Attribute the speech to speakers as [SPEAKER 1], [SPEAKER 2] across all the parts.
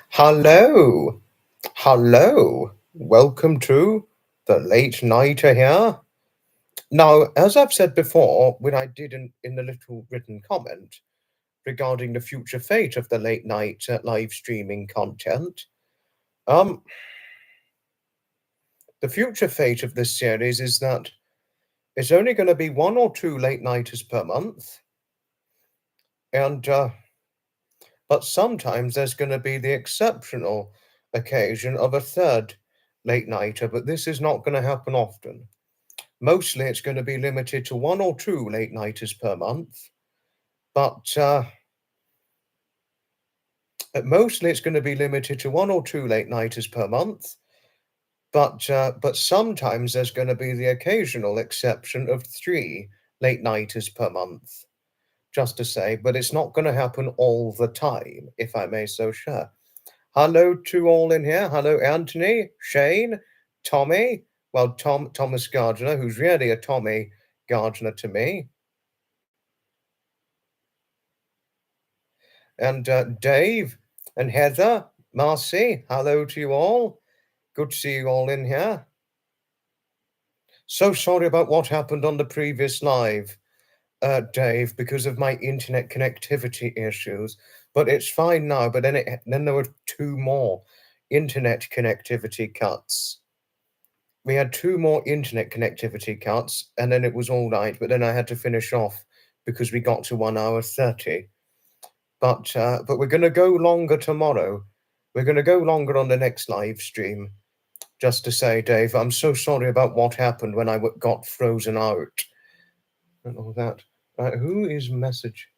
[SPEAKER 1] Hello, hello. Welcome to the late nighter here. Now, as I've said before, when I did in the little written comment regarding the future fate of the late night live streaming content, um, the future fate of this series is that it's only going to be one or two late nighters per month, and but sometimes there's going to be the exceptional occasion of a third late nighter, but this is not going to happen often. Mostly it's going to be limited to one or two late nighters per month, but mostly it's going to be limited to one or two late nighters per month. But sometimes there's going to be the occasional exception of three late nighters per month, just to say, but it's not going to happen all the time, if I may so share. Hello to all in here. Hello, Anthony, Shane, Tommy. Well, Thomas Gardner, who's really a Tommy Gardner to me. And Dave and Heather, Marcy, hello to you all. Good to see you all in here. So sorry about what happened on the previous live, Dave, because of my internet connectivity issues. But it's fine now. But then there were two more internet connectivity cuts. We had two more internet connectivity cuts, and then it was all right. But then I had to finish off because we got to 1 hour 30. But we're going to go longer tomorrow. We're going to go longer on the next live stream. Just to say, Dave, I'm so sorry about what happened when I got frozen out and all that. Right, who is message?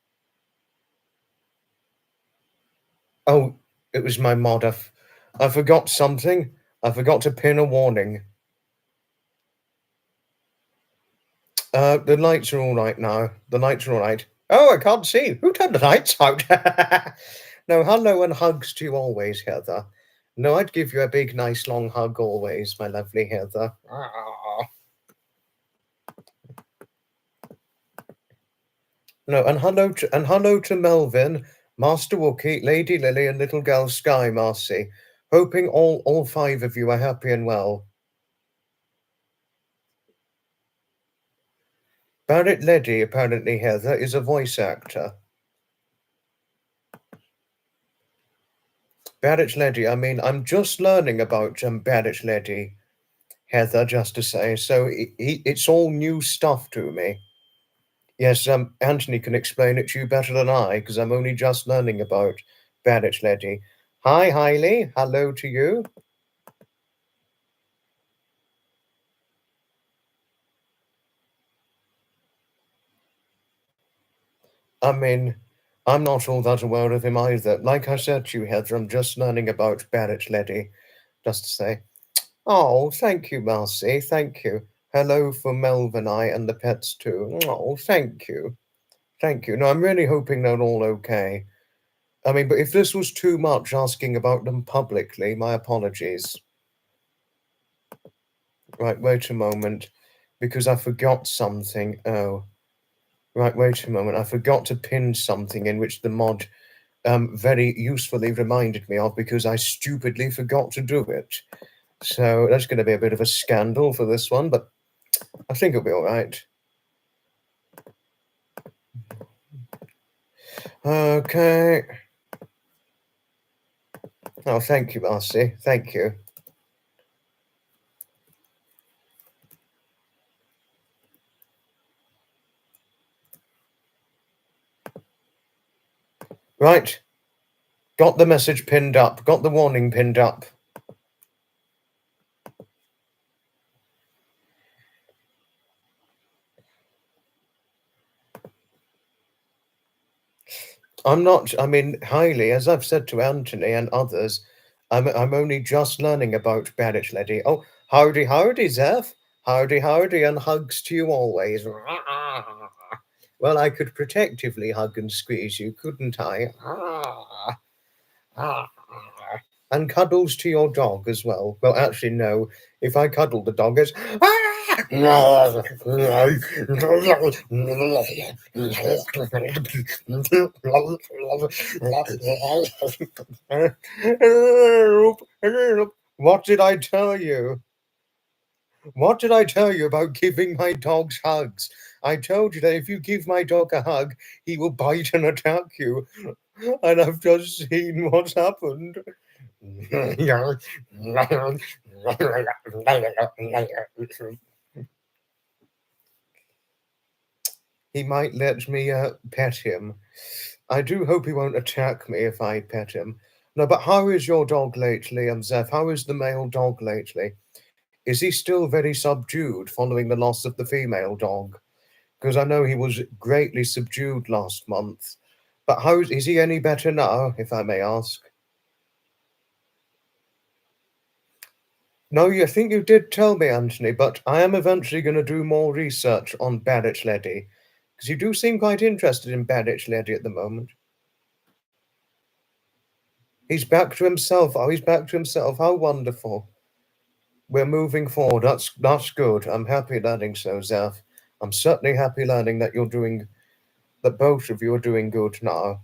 [SPEAKER 1] Oh, it was my mod. I forgot something. I forgot to pin a warning. The lights are all right now. The lights are all right. Oh, I can't see. Who turned the lights out? No, hello and hugs to you always, Heather. No, I'd give you a big, nice, long hug always, my lovely Heather. No, and hello to Melvin, Master Wookie, Lady Lily, and little girl Sky Marcy. Hoping all five of you are happy and well. Barrett Leddy, apparently, Heather, is a voice actor. Barrett Leddy, I mean, I'm just learning about Barrett Leddy, Heather, just to say, so it's all new stuff to me. Yes, Anthony can explain it to you better than I, because I'm only just learning about Barrett Leddy. Hi, Hailey. Hello to you. I mean, I'm not all that aware of him either. Like I said to you, Heather, I'm just learning about Barrett Leddy, just to say. Oh, thank you, Marcy. Thank you. Hello for Melvin, I, and the pets too. Oh, thank you. Thank you. No, I'm really hoping they're all okay. I mean, but if this was too much asking about them publicly, my apologies. Right, wait a moment, because I forgot something. Oh, right, wait a moment. I forgot to pin something in which the mod very usefully reminded me of because I stupidly forgot to do it. So that's going to be a bit of a scandal for this one, but I think it'll be all right. Okay. Oh, thank you, Marcy. Thank you. Right. Got the message pinned up. Got the warning pinned up. I'm not, I mean, highly, as I've said to Anthony and others, I'm only just learning about Barrett Leddy. Oh, howdy, howdy, Zeph. Howdy, howdy, and hugs to you always. Well, I could protectively hug and squeeze you, couldn't I? And cuddles to your dog as well. Well, actually, no. If I cuddle the dog, it's what did I tell you? What did I tell you about giving my dogs hugs? I told you that if you give my dog a hug, he will bite and attack you. And I've just seen what's happened. He might let me pet him. I do hope he won't attack me if I pet him. No, but how is your dog lately, Zeph? How is the male dog lately? Is he still very subdued following the loss of the female dog? Because I know he was greatly subdued last month. But how is he any better now, if I may ask? No, I think you did tell me, Anthony, but I am eventually going to do more research on Barrett Leddy, because you do seem quite interested in Barrett Leddy at the moment. He's back to himself. Oh, he's back to himself. How wonderful. We're moving forward. That's good. I'm happy learning so, Zeph. I'm certainly happy learning that that both of you are doing good now.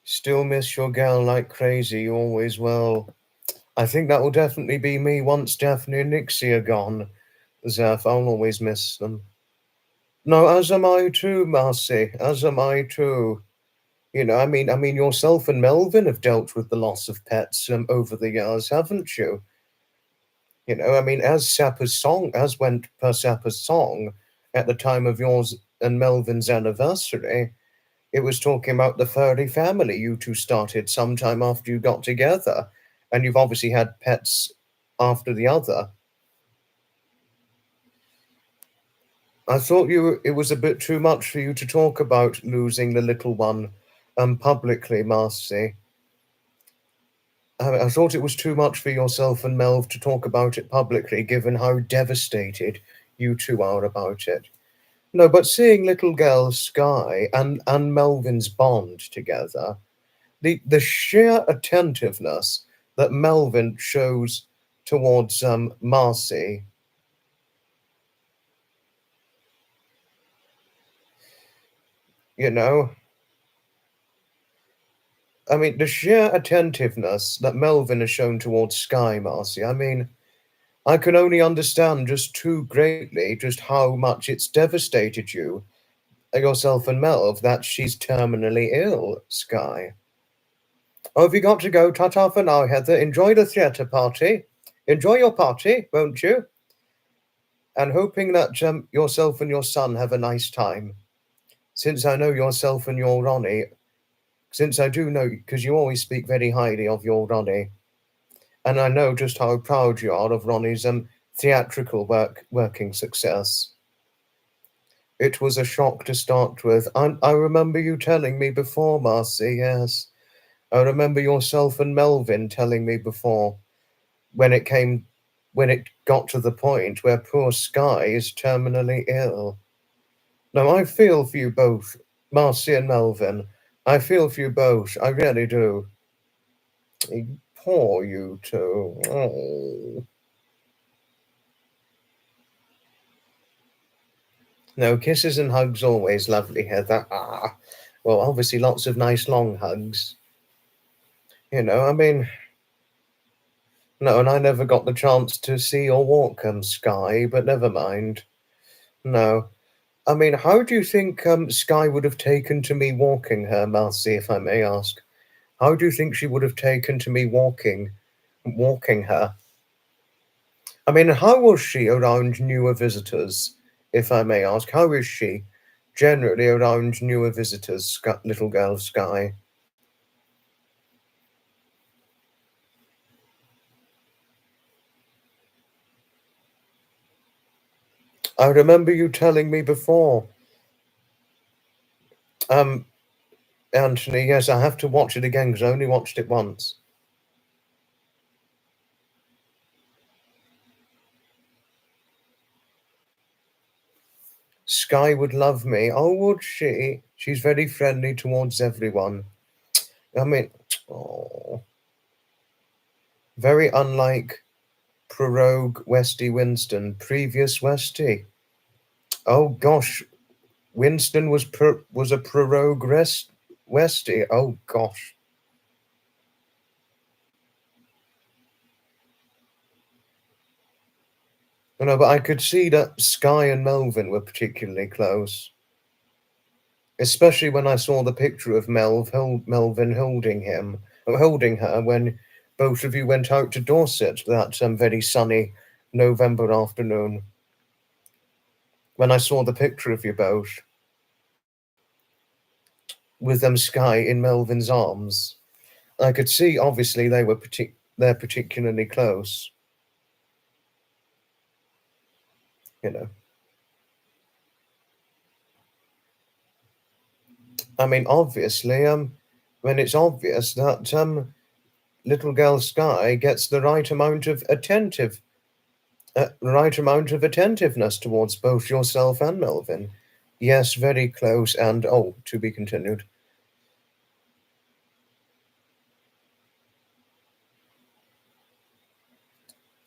[SPEAKER 1] Still miss your gal like crazy. You always will. I think that will definitely be me once Daphne and Nixie are gone. Zeph, I'll always miss them. No, as am I too, Marcy. As am I too. I mean, yourself and Melvin have dealt with the loss of pets over the years, haven't you? I mean, as went per Sapper's song at the time of yours and Melvin's anniversary, it was talking about the furry family you two started sometime after you got together, and you've obviously had pets after the other. I thought it was a bit too much for you to talk about losing the little one publicly, Marcy. I thought it was too much for yourself and Melv to talk about it publicly, given how devastated you two are about it. No, but seeing little girl Sky and Melvin's bond together, the sheer attentiveness that Melvin shows towards Marcy, you know, I mean, the sheer attentiveness that Melvin has shown towards Sky, Marcy, I mean, I can only understand just too greatly just how much it's devastated yourself and Melv, that she's terminally ill, Sky. Oh, have you got to go? Ta-ta for now, Heather. Enjoy the theatre party. Enjoy your party, won't you? And hoping that yourself and your son have a nice time. Since I know yourself and your Ronnie, since I do know, because you always speak very highly of your Ronnie, and I know just how proud you are of Ronnie's theatrical working success. It was a shock to start with. I remember you telling me before, Marcy, yes. I remember yourself and Melvin telling me before when it got to the point where poor Sky is terminally ill. Now, I feel for you both, Marcy and Melvin. I feel for you both. I really do. Poor you two. Oh. No, kisses and hugs always lovely, Heather. Ah. Well, obviously lots of nice long hugs. I mean, no, and I never got the chance to see or walk Sky, but never mind. No. I mean, how do you think Sky would have taken to me walking her, Marcy, if I may ask? How do you think she would have taken to me walking her? I mean, how was she around newer visitors, if I may ask? How is she generally around newer visitors, little girl Sky? I remember you telling me before Um, Anthony, yes, I have to watch it again because I only watched it once. Sky would love me. Oh, would she? She's very friendly towards everyone. I mean, oh, very unlike prorogue Westy Winston, previous Westy. Oh gosh, Winston was a prorogue Westy. Oh gosh. You know, but I could see that Sky and Melvin were particularly close, especially when I saw the picture of Melvin holding her when both of you went out to Dorset that very sunny November afternoon. When I saw the picture of you both with Sky in Melvin's arms, I could see obviously they're particularly close. You know, I mean, obviously, when it's obvious that little girl Sky gets the right amount of attentiveness towards both yourself and Melvin. Yes, very close, and oh, to be continued.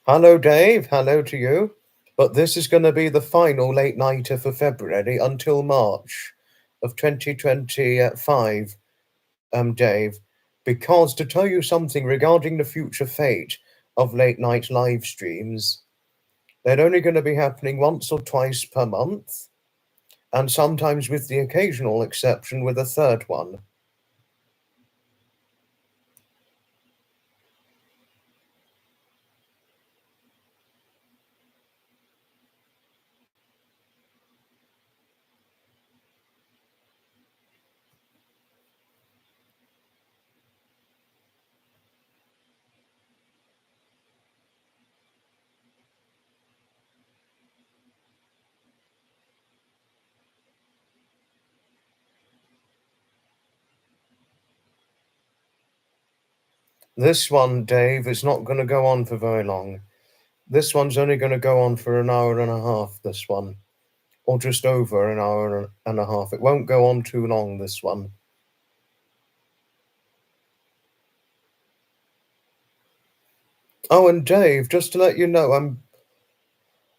[SPEAKER 1] Hello, Dave. Hello to you. But this is going to be the final late nighter for February until March of 2025, Dave. Because to tell you something regarding the future fate of late night live streams, they're only going to be happening once or twice per month, and sometimes with the occasional exception with a third one. This one, Dave, is not going to go on for very long. This one's only going to go on for an hour and a half, this one, or just over an hour and a half. It won't go on too long, this one. Oh, and Dave, just to let you know,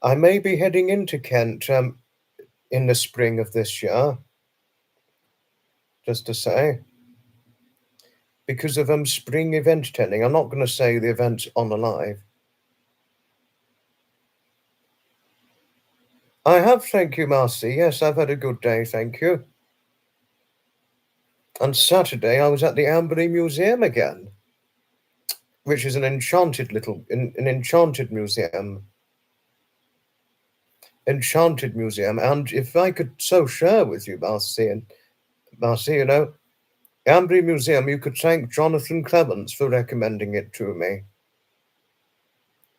[SPEAKER 1] I may be heading into Kent in the spring of this year, just to say, because of spring event attending. I'm not going to say the event's on the live. I have, thank you, Marcy. Yes, I've had a good day, thank you. On Saturday, I was at the Amberley Museum again, which is an enchanted museum. Enchanted museum. And if I could so share with you, Marcy, you know, Amberley Museum, you could thank Jonathan Clements for recommending it to me.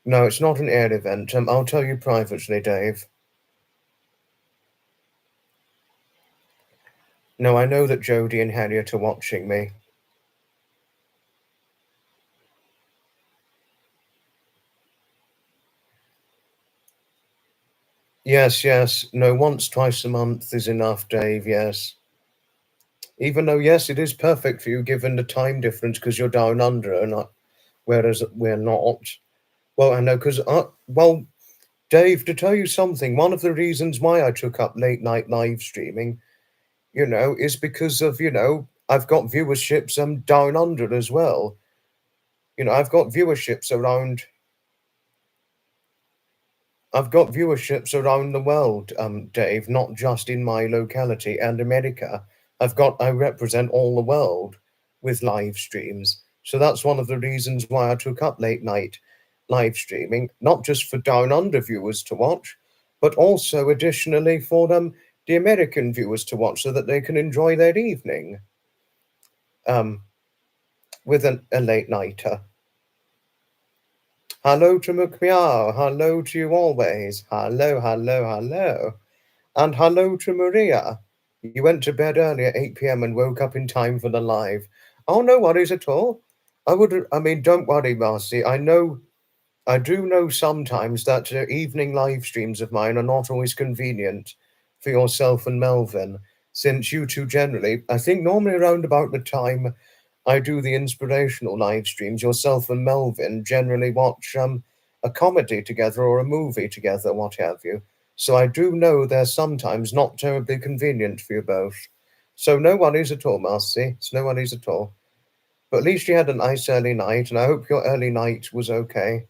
[SPEAKER 1] No, it's not an air event. I'll tell you privately, Dave. No, I know that Jodie and Harriet are watching me. Yes, yes. No, once, twice a month is enough, Dave, yes. Even though, yes, it is perfect for you given the time difference because you're down under, whereas we're not. Well, I know, because, well, Dave, to tell you something, one of the reasons why I took up late night live streaming, is because of, I've got viewerships down under as well. I've got viewerships around the world, Dave, not just in my locality and America. I represent all the world with live streams. So that's one of the reasons why I took up late night live streaming, not just for down under viewers to watch, but also additionally for the American viewers to watch so that they can enjoy their evening um, with a late nighter. Hello to McMeow. Hello to you always. Hello, hello, hello. And hello to Maria. You went to bed early at 8 p.m. and woke up in time for the live. Oh, no worries at all. I mean, don't worry, Marcy. I do know sometimes that evening live streams of mine are not always convenient for yourself and Melvin, since you two generally, I think normally around about the time I do the inspirational live streams, yourself and Melvin generally watch a comedy together or a movie together, what have you. So I do know they're sometimes not terribly convenient for you both. So no worries at all, Marcy. It's no worries at all. But at least you had a nice early night, and I hope your early night was okay.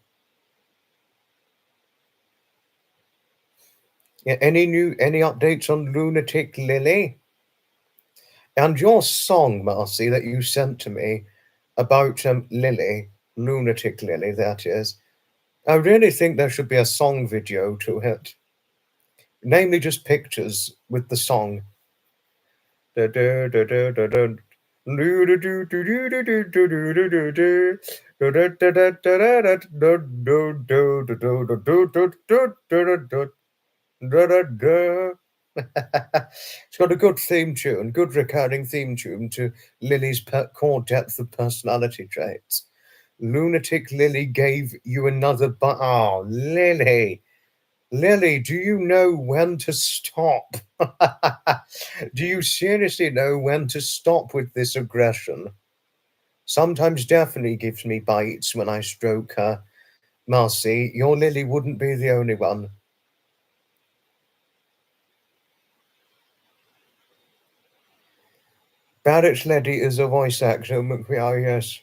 [SPEAKER 1] Yeah, any updates on Lunatic Lily? And your song, Marcy, that you sent to me about Lily, Lunatic Lily, that is. I really think there should be a song video to it. Namely just pictures with the song. It's got a good theme tune, good recurring theme tune to Lily's core depth of personality traits. Lunatic Lily gave you another oh, Lily. Lily, do you know when to stop? Do you seriously know when to stop with this aggression? Sometimes Daphne gives me bites when I stroke her. Marcy, your Lily wouldn't be the only one. Barrett's Lady is a voice actor, McQueen, yes.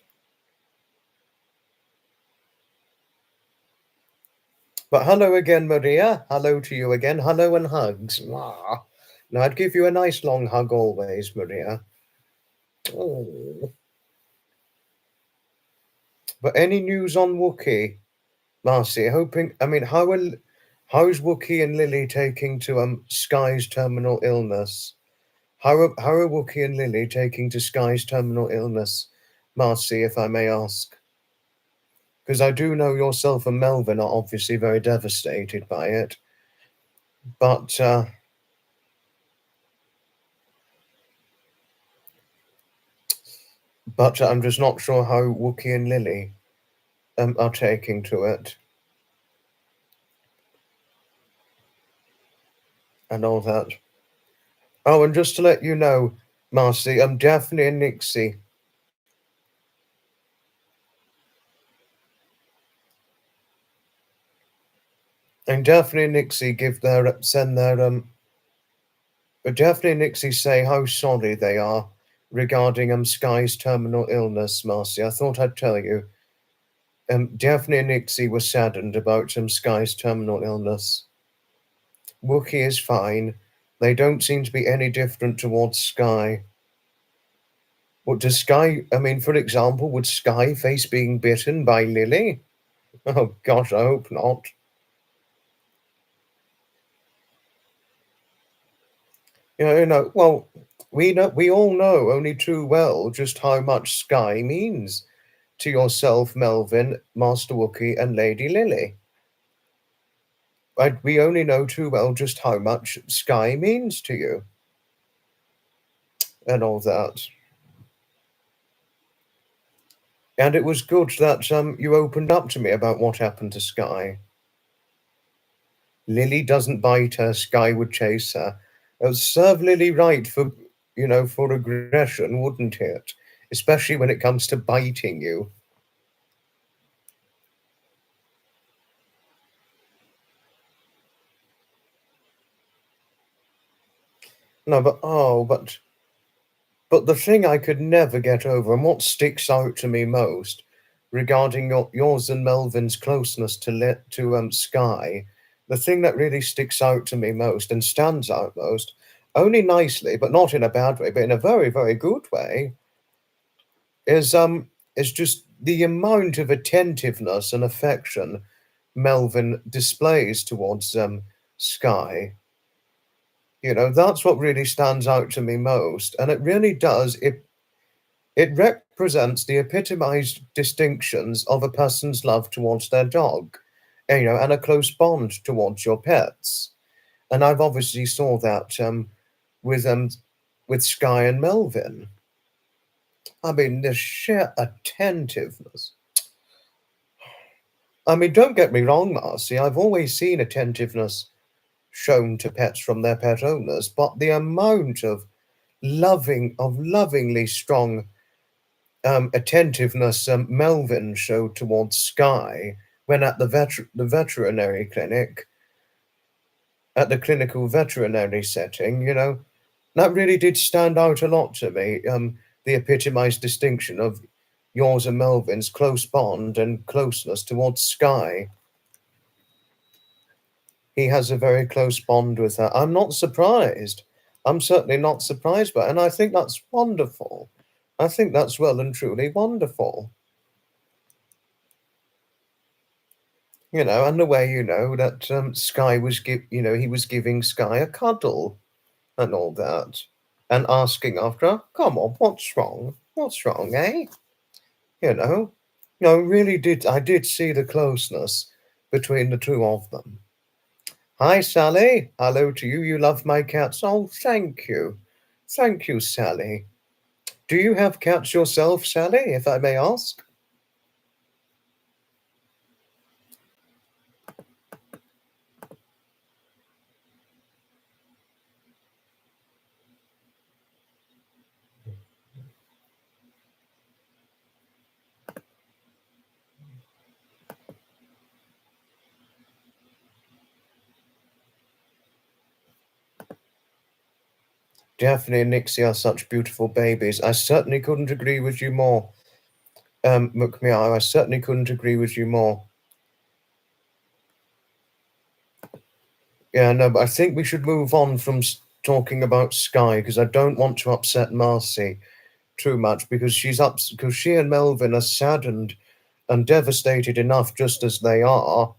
[SPEAKER 1] But hello again, Maria. Hello to you again. Hello and hugs. Mwah. Now, I'd give you a nice long hug always, Maria. Oh. But any news on Wookie, Marcy? How's Wookie and Lily taking to Sky's terminal illness? How are Wookie and Lily taking to Sky's terminal illness, Marcy, if I may ask? Because I do know yourself and Melvin are obviously very devastated by it. But I'm just not sure how Wookie and Lily are taking to it. And all that. Oh, and just to let you know, Marcy, Daphne and Nixie. And Daphne and Nixie but Daphne and Nixie say how sorry they are regarding Sky's terminal illness, Marcy. I thought I'd tell you. Daphne and Nixie were saddened about Sky's terminal illness. Wookie is fine. They don't seem to be any different towards Sky. What does Sky, for example, would Sky face being bitten by Lily? Oh gosh, I hope not. Well, we all know only too well just how much Sky means to yourself, Melvin, Master Wookie, and Lady Lily. We only know too well just how much Sky means to you. And all that. And it was good that you opened up to me about what happened to Sky. Lily doesn't bite her, Sky would chase her. It would serve Lily right for aggression, wouldn't it? Especially when it comes to biting you. No, but the thing I could never get over, and what sticks out to me most, regarding yours and Melvin's closeness to Sky, the thing that really sticks out to me most and stands out most, only nicely, but not in a bad way, but in a very, very good way, is just the amount of attentiveness and affection Melvin displays towards Sky. That's what really stands out to me most, and it really does. It represents the epitomized distinctions of a person's love towards their dog, and a close bond towards your pets. And I've obviously saw that with um with Sky and Melvin. I mean, the sheer attentiveness. I mean, don't get me wrong, Marcy. I've always seen attentiveness shown to pets from their pet owners, but the amount of lovingly strong attentiveness Melvin showed towards Sky when at the veterinary clinic, at the clinical veterinary setting, that really did stand out a lot to me. The epitomized distinction of yours and Melvin's close bond and closeness towards Sky. He has a very close bond with her. I'm not surprised. I'm certainly not surprised by it, and I think that's wonderful. I think that's well and truly wonderful. And the way that Sky was he was giving Sky a cuddle and all that, and asking after her, "Come on, what's wrong? What's wrong, eh?" You know, no, really did. I did see the closeness between the two of them. Hi, Sally. Hello to you. You love my cats. Oh, thank you. Thank you, Sally. Do you have cats yourself, Sally, if I may ask? Daphne and Nixie are such beautiful babies. I certainly couldn't agree with you more, McMeow. I certainly couldn't agree with you more. Yeah, no, but I think we should move on from talking about Sky because I don't want to upset Marcy too much because because she and Melvin are saddened and devastated enough just as they are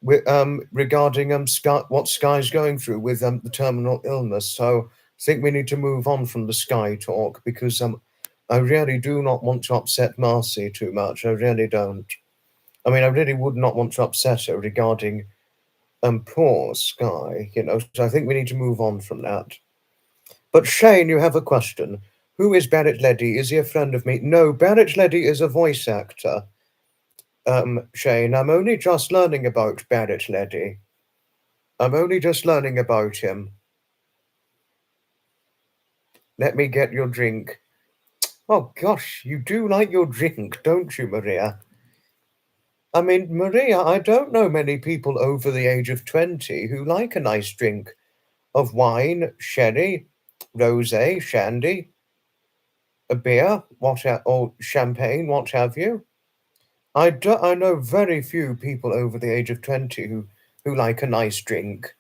[SPEAKER 1] regarding what Sky's going through with the terminal illness. So I think we need to move on from the Sky talk because I really do not want to upset Marcy too much. I really don't. I mean, I really would not want to upset her regarding poor Sky. So I think we need to move on from that. But Shane, you have a question. Who is Barrett Leddy? Is he a friend of me? No, Barrett Leddy is a voice actor. Shane, I'm only just learning about Barrett Leddy. I'm only just learning about him. Let me get your drink. Oh gosh, you do like your drink, don't you, Maria? I mean, Maria, I don't know many people over the age of 20 who like a nice drink of wine, sherry, rosé, shandy, a beer, or champagne, what have you. I know very few people over the age of 20 who like a nice drink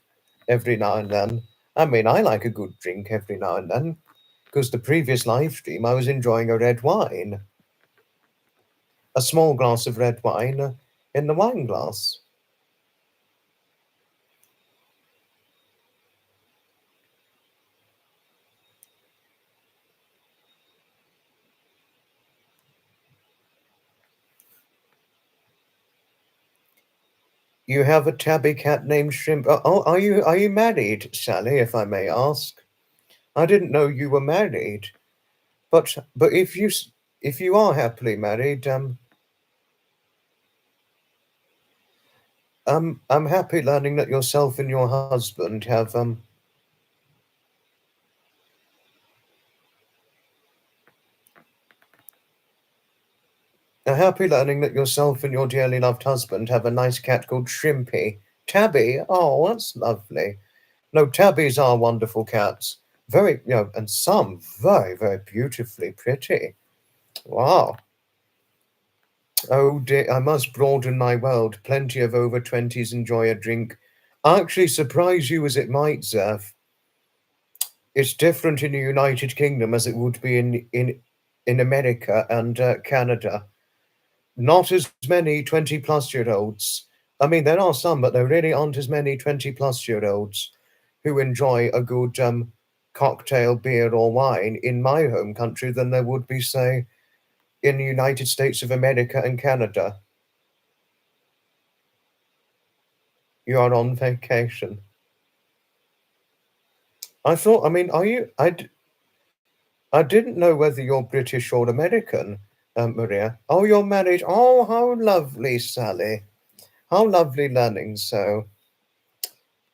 [SPEAKER 1] every now and then. I mean, I like a good drink every now and then because the previous live stream I was enjoying a red wine, a small glass of red wine in the wine glass. You have a tabby cat named Shrimp. Oh, are you married, Sally? If I may ask, I didn't know you were married. But if you are happily married, I'm happy learning that yourself and your husband have I'm happy learning that yourself and your dearly loved husband have a nice cat called Shrimpy. Tabby? Oh, that's lovely. No, tabbies are wonderful cats. Very, and some very, very beautifully pretty. Wow. Oh dear, I must broaden my world. Plenty of over 20s enjoy a drink. Actually, surprise you as it might, Zeph. It's different in the United Kingdom as it would be in America and Canada. Not as many 20-plus-year-olds. I mean, there are some, but there really aren't as many 20-plus-year-olds who enjoy a good cocktail, beer, or wine in my home country than there would be, say, in the United States of America and Canada. You are on vacation. I thought, I mean, are you? I didn't know whether you're British or American, Maria. Oh, you're married. Oh, how lovely, Sally. How lovely learning so.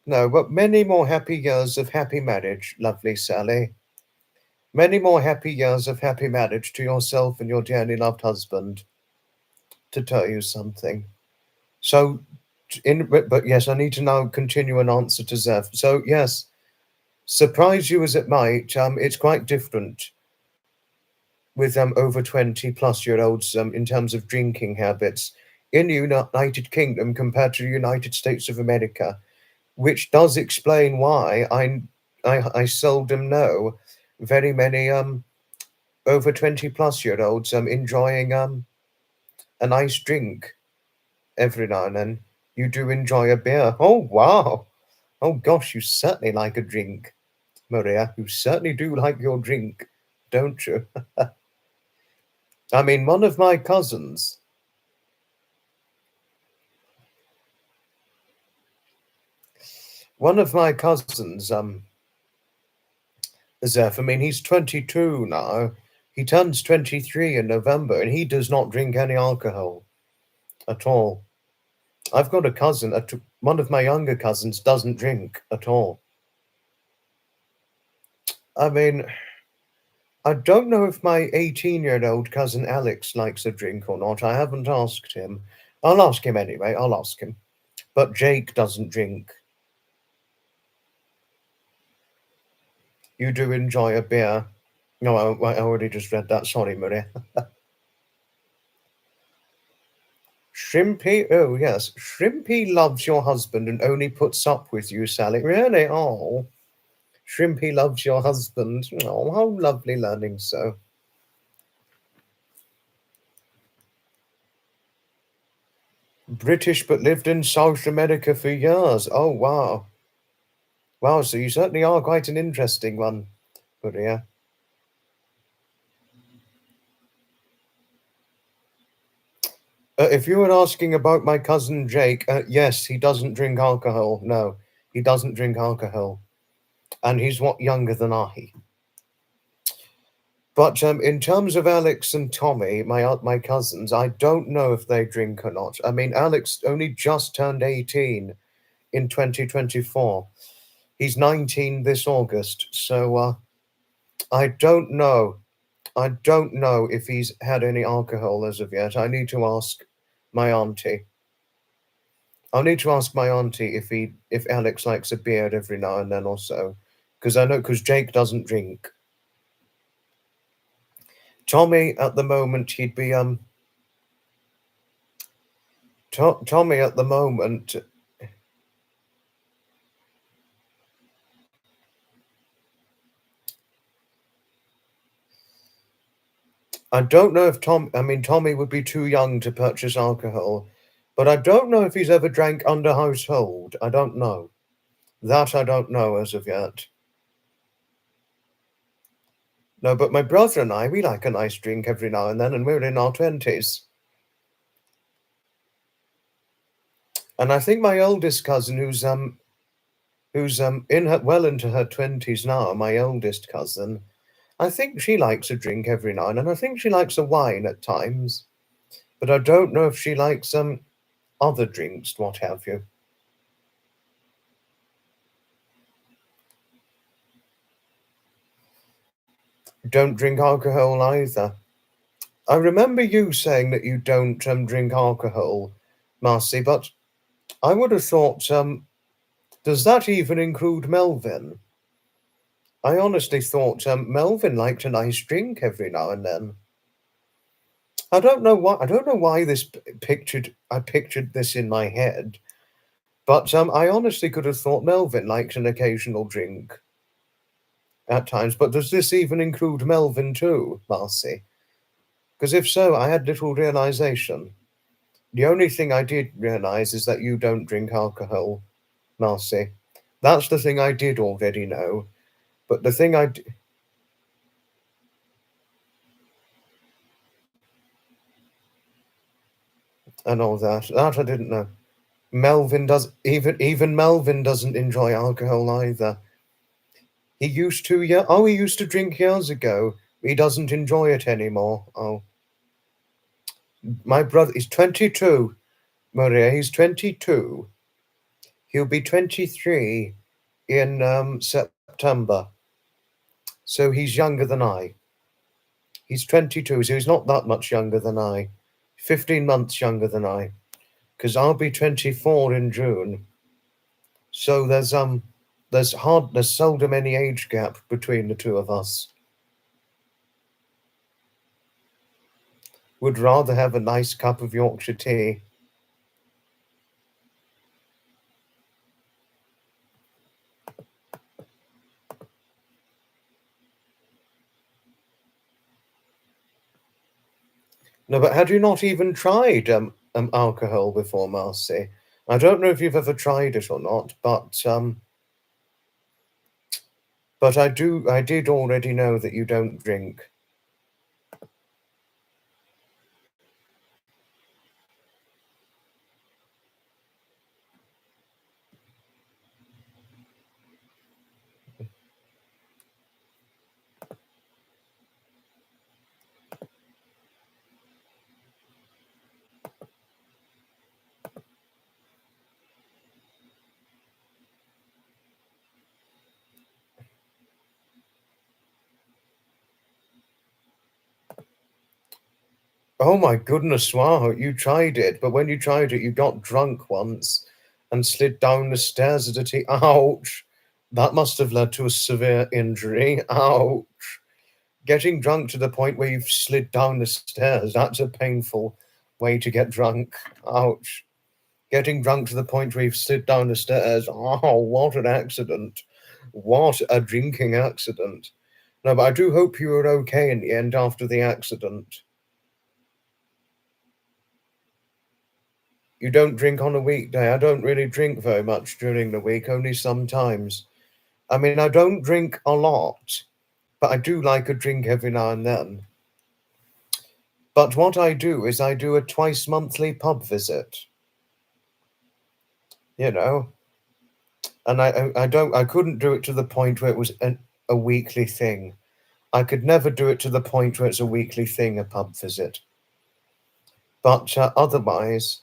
[SPEAKER 1] No, but many more happy years of happy marriage, lovely Sally. Many more happy years of happy marriage to yourself and your dearly loved husband, to tell you something. So, but yes, I need to now continue an answer to Zeph. So, yes, surprise you as it might, it's quite different with over 20 plus year olds in terms of drinking habits in the United Kingdom compared to the United States of America, which does explain why I seldom know very many over 20 plus year olds enjoying a nice drink every now and then. You do enjoy a beer. Oh, wow. Oh, gosh, you certainly like a drink, Maria. You certainly do like your drink, don't you? I mean, one of my cousins, Zeph, I mean, he's 22 now. He turns 23 in November, and he does not drink any alcohol at all. I've got a cousin, one of my younger cousins doesn't drink at all. I mean, I don't know if my 18-year-old cousin Alex likes a drink or not. I haven't asked him. I'll ask him anyway. I'll ask him. But Jake doesn't drink. You do enjoy a beer. No, I already just read that. Sorry, Maria. Shrimpy, oh yes, Shrimpy loves your husband and only puts up with you, Sally. Really? Oh, Shrimpy loves your husband. Oh, how lovely learning so. British but lived in South America for years. Oh, wow. Wow, so you certainly are quite an interesting one, Maria. If you were asking about my cousin Jake, yes, he doesn't drink alcohol. No, he doesn't drink alcohol. And he's what younger than I. But in terms of Alex and Tommy, my cousins, I don't know if they drink or not. I mean, Alex only just turned 18 in 2024. He's 19 this August, so I don't know. I don't know if he's had any alcohol as of yet. I need to ask my auntie. I'll need to ask my auntie if Alex likes a beer every now and then or so, because Jake doesn't drink. Tommy at the moment he'd be Tommy at the moment. I don't know if I mean, Tommy would be too young to purchase alcohol, but I don't know if he's ever drank under household. I don't know. That I don't know as of yet. No, but my brother and I, we like a nice drink every now and then, and we're in our 20s. And I think my oldest cousin, who's well into her 20s now, my oldest cousin, I think she likes a drink every now and then. I think she likes a wine at times, but I don't know if she likes other drinks, what have you. Don't drink alcohol either. I remember you saying that you don't drink alcohol, Marcy, but I would have thought, does that even include Melvin? I honestly thought Melvin liked a nice drink every now and then. I don't know why. I don't know why I pictured this in my head, but I honestly could have thought Melvin liked an occasional drink at times. But does this even include Melvin too, Marcy? Because if so, I had little realization. The only thing I did realize is that you don't drink alcohol, Marcy. That's the thing I did already know. But the thing and all that I didn't know. Melvin does even Melvin doesn't enjoy alcohol either. He used to, yeah. Oh, he used to drink years ago. He doesn't enjoy it anymore. Oh, my brother is 22. Maria, he's 22. He'll be 23 in September. So he's younger than I. He's 22, so he's not that much younger than I. 15 months younger than I. Because I'll be 24 in June. So there's seldom any age gap between the two of us. Would rather have a nice cup of Yorkshire tea. No, but had you not even tried alcohol before, Marcy? I don't know if you've ever tried it or not, but I did already know that you don't drink. Oh my goodness, wow, you tried it, but when you tried it, you got drunk once and slid down the stairs at a tea. Ouch! That must have led to a severe injury. Ouch! Getting drunk to the point where you've slid down the stairs, that's a painful way to get drunk. Ouch. Getting drunk to the point where you've slid down the stairs. Oh, what an accident. What a drinking accident. No, but I do hope you were okay in the end after the accident. You don't drink on a weekday. I don't really drink very much during the week, only sometimes. I mean, I don't drink a lot, but I do like a drink every now and then. But what I do is I do a twice monthly pub visit, you know, and I couldn't do it to the point where it was a weekly thing. I could never do it to the point where it's a weekly thing, a pub visit. But otherwise,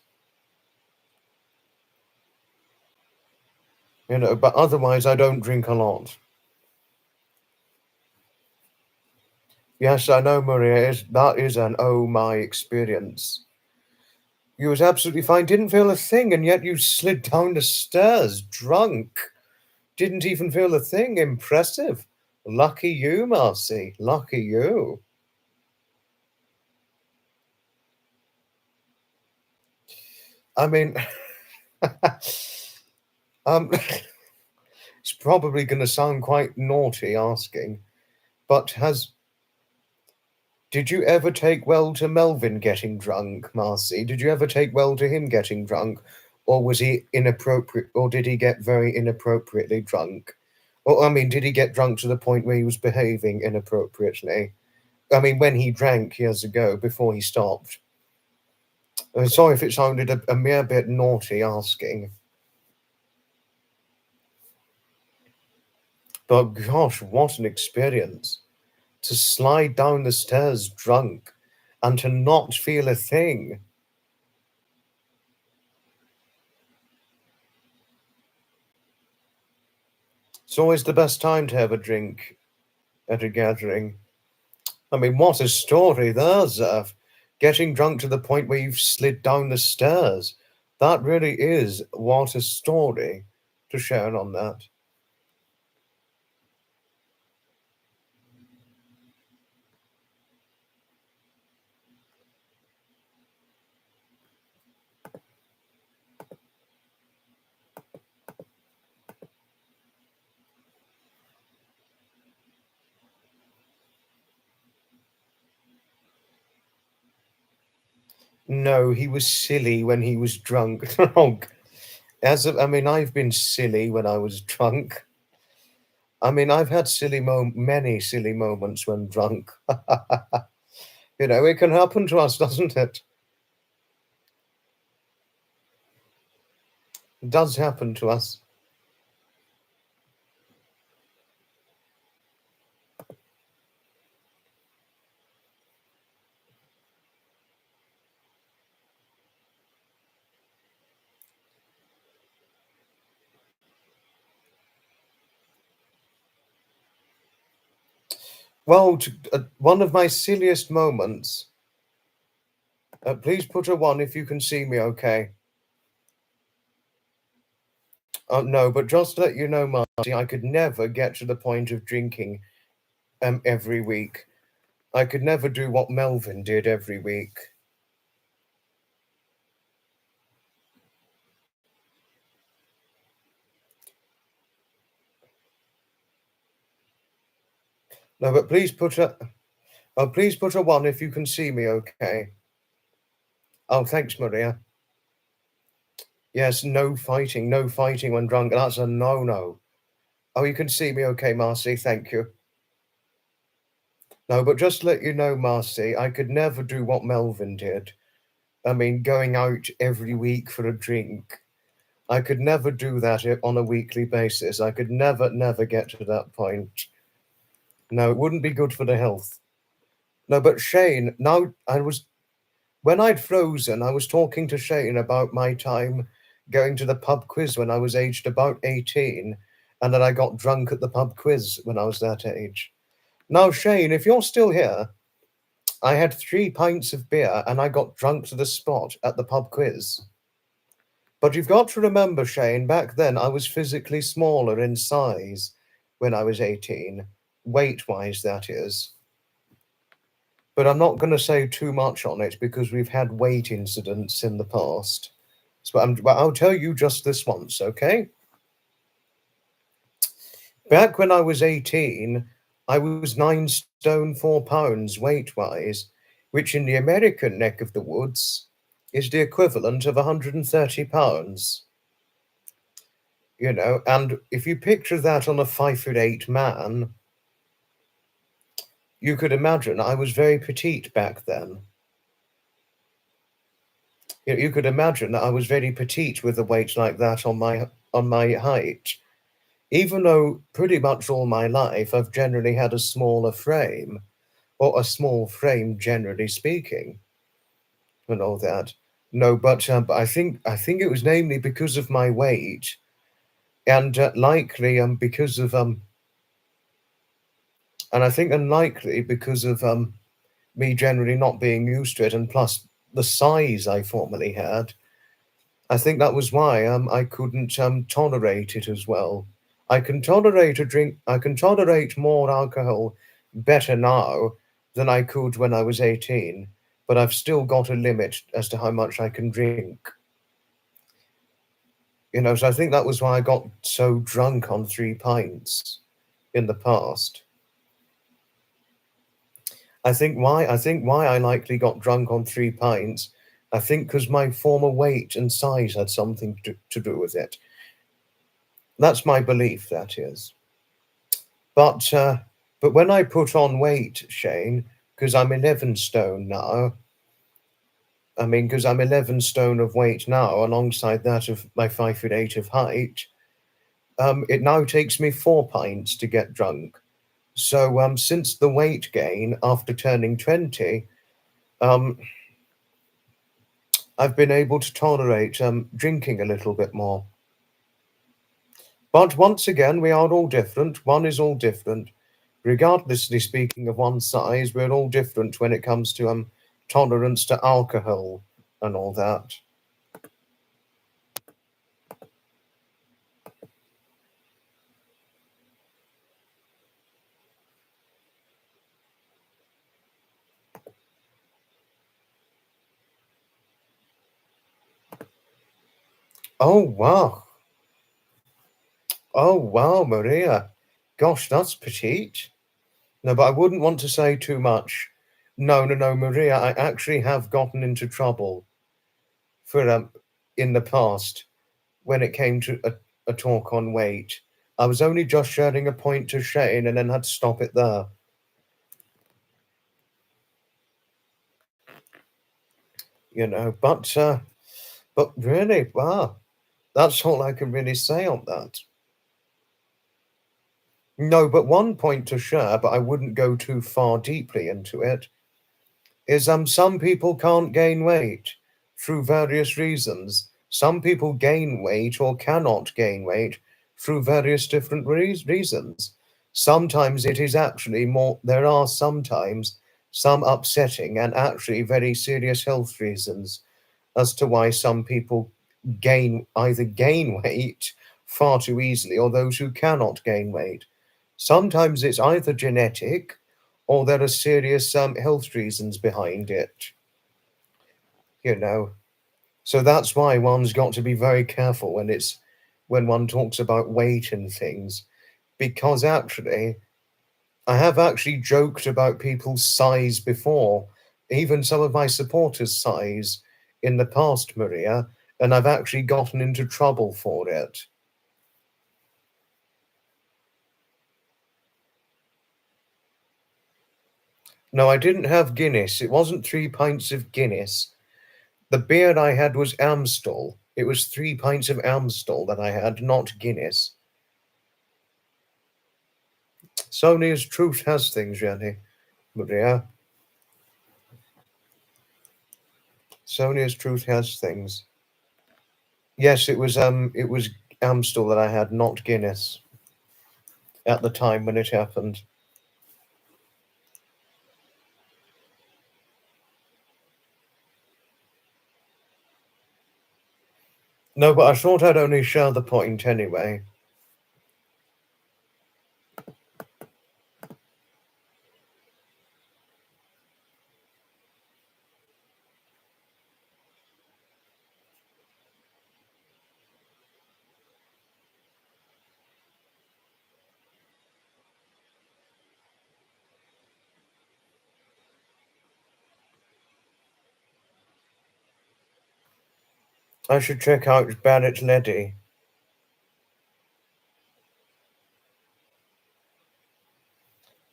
[SPEAKER 1] but otherwise I don't drink a lot. Yes, I know, Maria. That is an oh my experience. You was absolutely fine, didn't feel a thing, and yet you slid down the stairs drunk. Didn't even feel a thing. Impressive. Lucky you, Marcy. Lucky you. I mean, it's probably going to sound quite naughty asking, but did you ever take well to Melvin getting drunk, Marcy? Did you ever take well to him getting drunk? Or was he inappropriate, or did he get very inappropriately drunk? Or, I mean, did he get drunk to the point where he was behaving inappropriately? I mean, when he drank years ago before he stopped. I'm sorry if it sounded a mere bit naughty asking. But gosh, what an experience. To slide down the stairs drunk and to not feel a thing. It's always the best time to have a drink at a gathering. I mean, what a story there's of getting drunk to the point where you've slid down the stairs. That really is what a story to share on that. No, he was silly when he was drunk. Oh, I mean, I've been silly when I was drunk. I mean, I've had many silly moments when drunk. It can happen to us, doesn't it? It does happen to us. Well, one of my silliest moments. Please put a one if you can see me okay. No, but just to let you know, Marty, I could never get to the point of drinking every week. I could never do what Melvin did every week. No, but please put a one if you can see me okay. Oh, thanks, Maria. Yes, no fighting when drunk. That's a no-no. Oh, you can see me okay, Marcy. Thank you. No, but just to let you know, Marcy, I could never do what Melvin did. I mean, going out every week for a drink. I could never do that on a weekly basis. I could never get to that point. No, it wouldn't be good for the health. No, but Shane, when I'd frozen, I was talking to Shane about my time going to the pub quiz when I was aged about 18, and that I got drunk at the pub quiz when I was that age. Now, Shane, if you're still here, I had 3 pints of beer and I got drunk to the spot at the pub quiz. But you've got to remember, Shane, back then I was physically smaller in size when I was 18, weight-wise, that is. But I'm not going to say too much on it because we've had weight incidents in the past. But I'll tell you just this once, okay? Back when I was 18, I was 9 stone 4 pounds weight-wise, which in the American neck of the woods is the equivalent of 130 pounds. You know, and if you picture that on a 5'8" man, you could imagine I was very petite back then. You could imagine that I was very petite with a weight like that on my height. Even though pretty much all my life I've generally had a smaller frame, or a small frame generally speaking, and all that. No, but I think it was namely because of my weight, and likely because of and I think unlikely because of me generally not being used to it, and plus the size I formerly had. I think that was why I couldn't tolerate it as well. I can tolerate a drink. I can tolerate more alcohol better now than I could when I was 18, but I've still got a limit as to how much I can drink. You know, so I think that was why I got so drunk on 3 pints in the past. I think why I likely got drunk on 3 pints. I think because my former weight and size had something to do with it. That's my belief, that is. But when I put on weight, Shane, because I'm 11 stone now. I mean, because I'm 11 stone of weight now, alongside that of my 5'8" of height. It now takes me 4 pints to get drunk. So since the weight gain after turning 20, um, I've been able to tolerate drinking a little bit more. But once again, we are all different. One is all different. Regardlessly speaking of one size, we're all different when it comes to tolerance to alcohol and all that. Oh wow. Oh wow, Maria. Gosh, that's petite. No, but I wouldn't want to say too much. No, Maria, I actually have gotten into trouble for in the past when it came to a talk on weight. I was only just sharing a point to Shane and then had to stop it there. You know, but really, wow, that's all I can really say on that. No, but one point to share, but I wouldn't go too far deeply into it, is some people can't gain weight through various reasons. Some people gain weight or cannot gain weight through various different reasons. Sometimes it is actually more, there are sometimes some upsetting and actually very serious health reasons as to why some people either gain weight far too easily or those who cannot gain weight. Sometimes it's either genetic or there are serious health reasons behind it, you know. So that's why one's got to be very careful when one talks about weight and things, because actually I have actually joked about people's size before, even some of my supporters' size in the past, Maria, and I've actually gotten into trouble for it. No, I didn't have Guinness. It wasn't 3 pints of Guinness. The beer I had was Amstel. It was 3 pints of Amstel that I had, not Guinness. Sonia's truth has things, Jenny, Maria. Sonia's truth has things. Yes, it was Amstel that I had, not Guinness, at the time when it happened. No, but I thought I'd only share the point anyway. I should check out Barrett Leddy.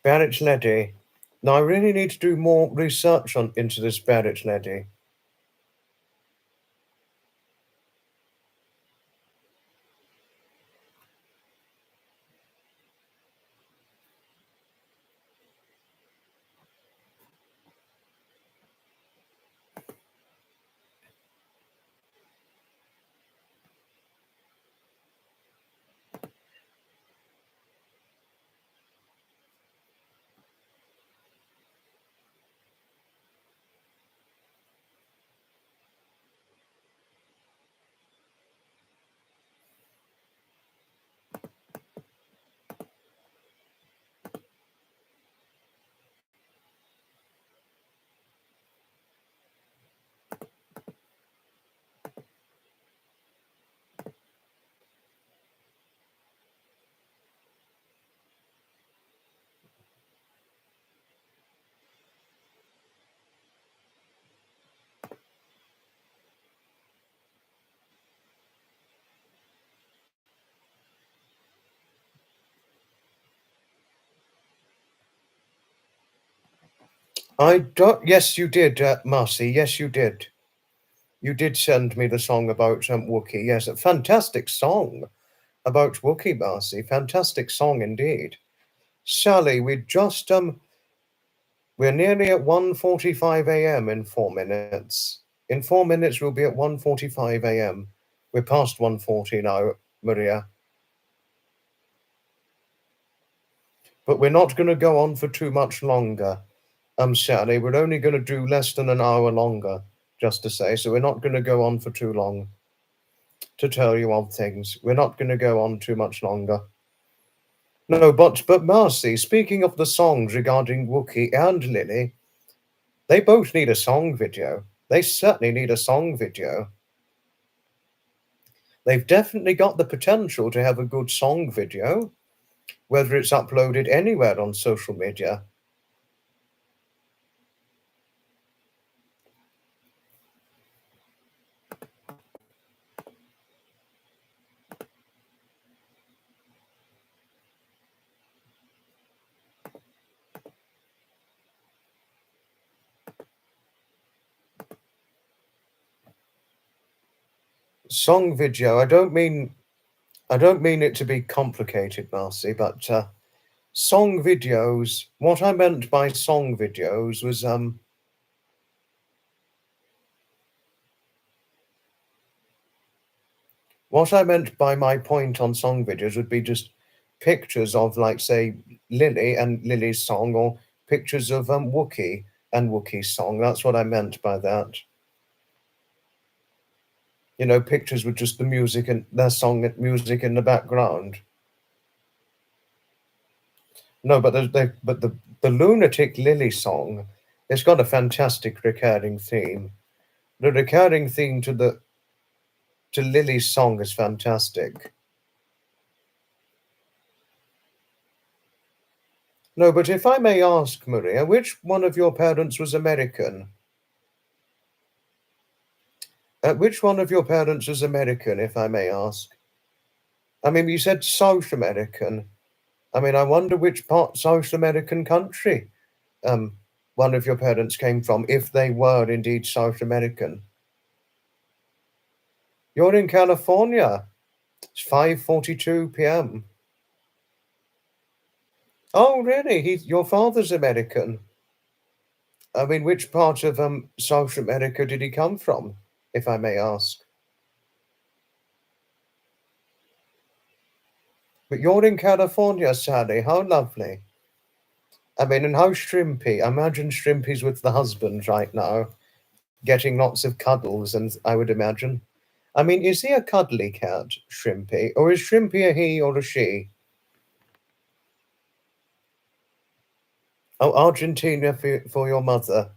[SPEAKER 1] Barrett Leddy. Now I really need to do more research into this Barrett Leddy. I don't. Yes, you did, Marcy. Yes, you did. You did send me the song about Wookiee. Yes, a fantastic song about Wookiee, Marcy. Fantastic song indeed. Sally, we're nearly at 1:45 a.m. in 4 minutes. In 4 minutes, we'll be at 1:45 a.m. We're past 1:40 now, Maria. But we're not going to go on for too much longer. Sally, we're only going to do less than an hour longer, just to say. So we're not going to go on for too long to tell you of things. We're not going to go on too much longer. No, but Marcy, speaking of the songs regarding Wookiee and Lily, they both need a song video. They certainly need a song video. They've definitely got the potential to have a good song video, whether it's uploaded anywhere on social media. Song video, I don't mean it to be complicated, Marcy, but song videos, what I meant by song videos was what I meant by my point on song videos would be just pictures of, like, say, Lily and Lily's song, or pictures of Wookie and Wookie's song. That's what I meant by that. You know, pictures with just the music and their song and music in the background. No, but the Lunatic Lily song, it's got a fantastic recurring theme. The recurring theme to Lily's song is fantastic. No, but if I may ask, Maria, which one of your parents was American? Which one of your parents was American, if I may ask? I mean, you said South American. I mean, I wonder which part South American country um, one of your parents came from, if they were indeed South American. You're in California. It's 5:42 p.m. Oh, really? Your father's American. I mean, which part of South America did he come from, if I may ask? But you're in California, Sally. How lovely. I mean, and how Shrimpy. I imagine Shrimpy's with the husband right now, getting lots of cuddles, and I would imagine. I mean, is he a cuddly cat, Shrimpy? Or is Shrimpy a he or a she? Oh, Argentina for your mother.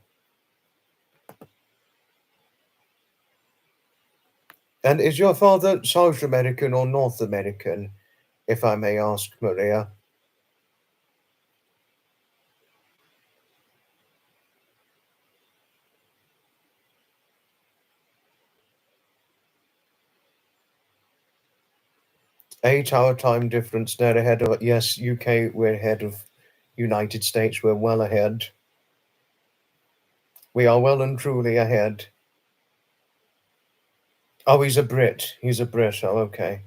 [SPEAKER 1] And is your father South American or North American, if I may ask, Maria? Eight-hour time difference. They're ahead of, yes, UK, we're ahead of United States. We're well ahead. We are well and truly ahead. Oh, he's a Brit. He's a Brit. Oh, okay.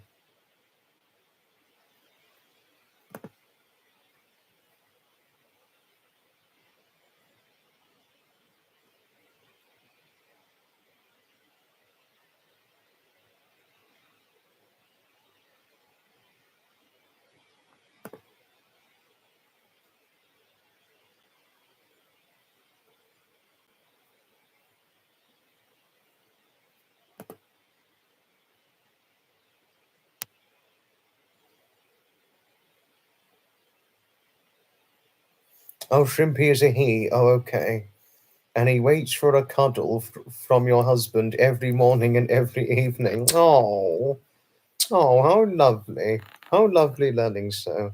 [SPEAKER 1] Oh, Shrimpy is a he. Oh, okay. And he waits for a cuddle from your husband every morning and every evening. Oh, oh, how lovely. How lovely learning so.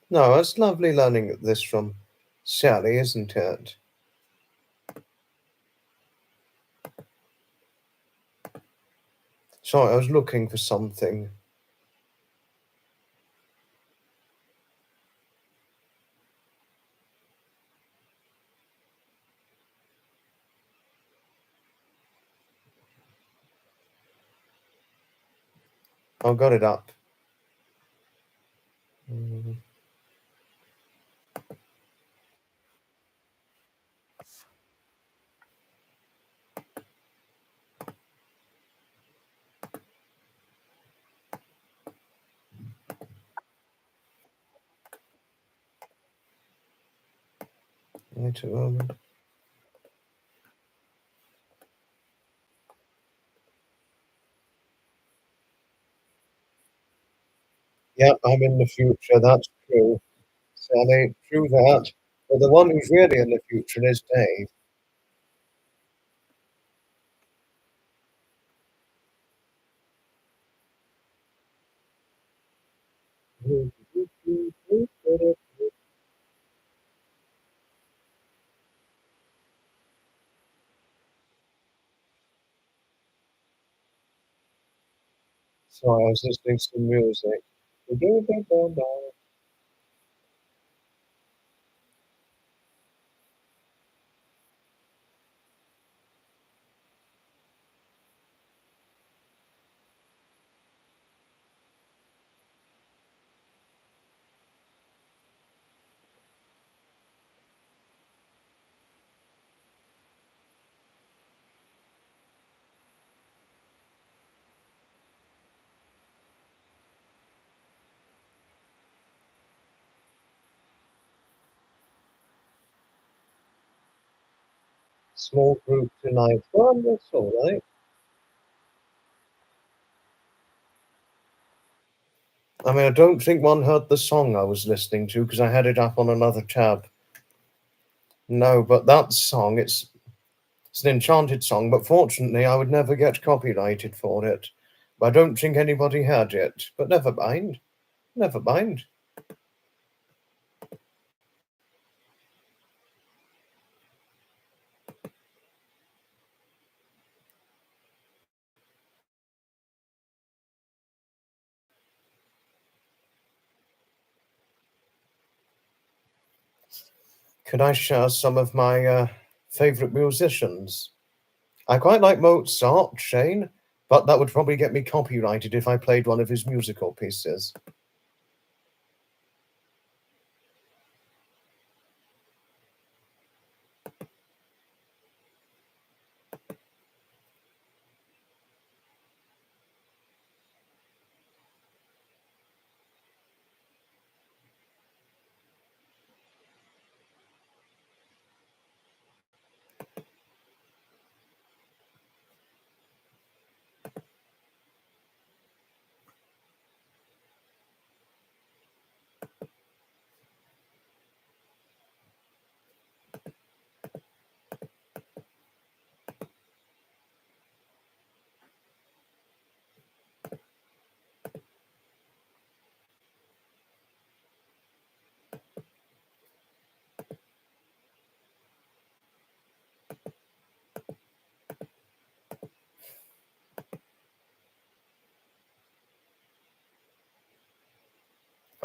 [SPEAKER 1] No, it's lovely learning this from Sally, isn't it? Sorry, I was looking for something. I got it up. Mm, wait a moment. Yeah, I'm in the future. That's true, Sally. True that. But the one who's really in the future is Dave. Sorry, I was listening to some music. Small group tonight. Well, that's all right. I mean, I don't think one heard the song I was listening to because I had it up on another tab. No, but that song, it's an enchanted song, but fortunately I would never get copyrighted for it. I don't think anybody had it, but never mind. Never mind. Could I share some of my favourite musicians? I quite like Mozart, Shane, but that would probably get me copyrighted if I played one of his musical pieces.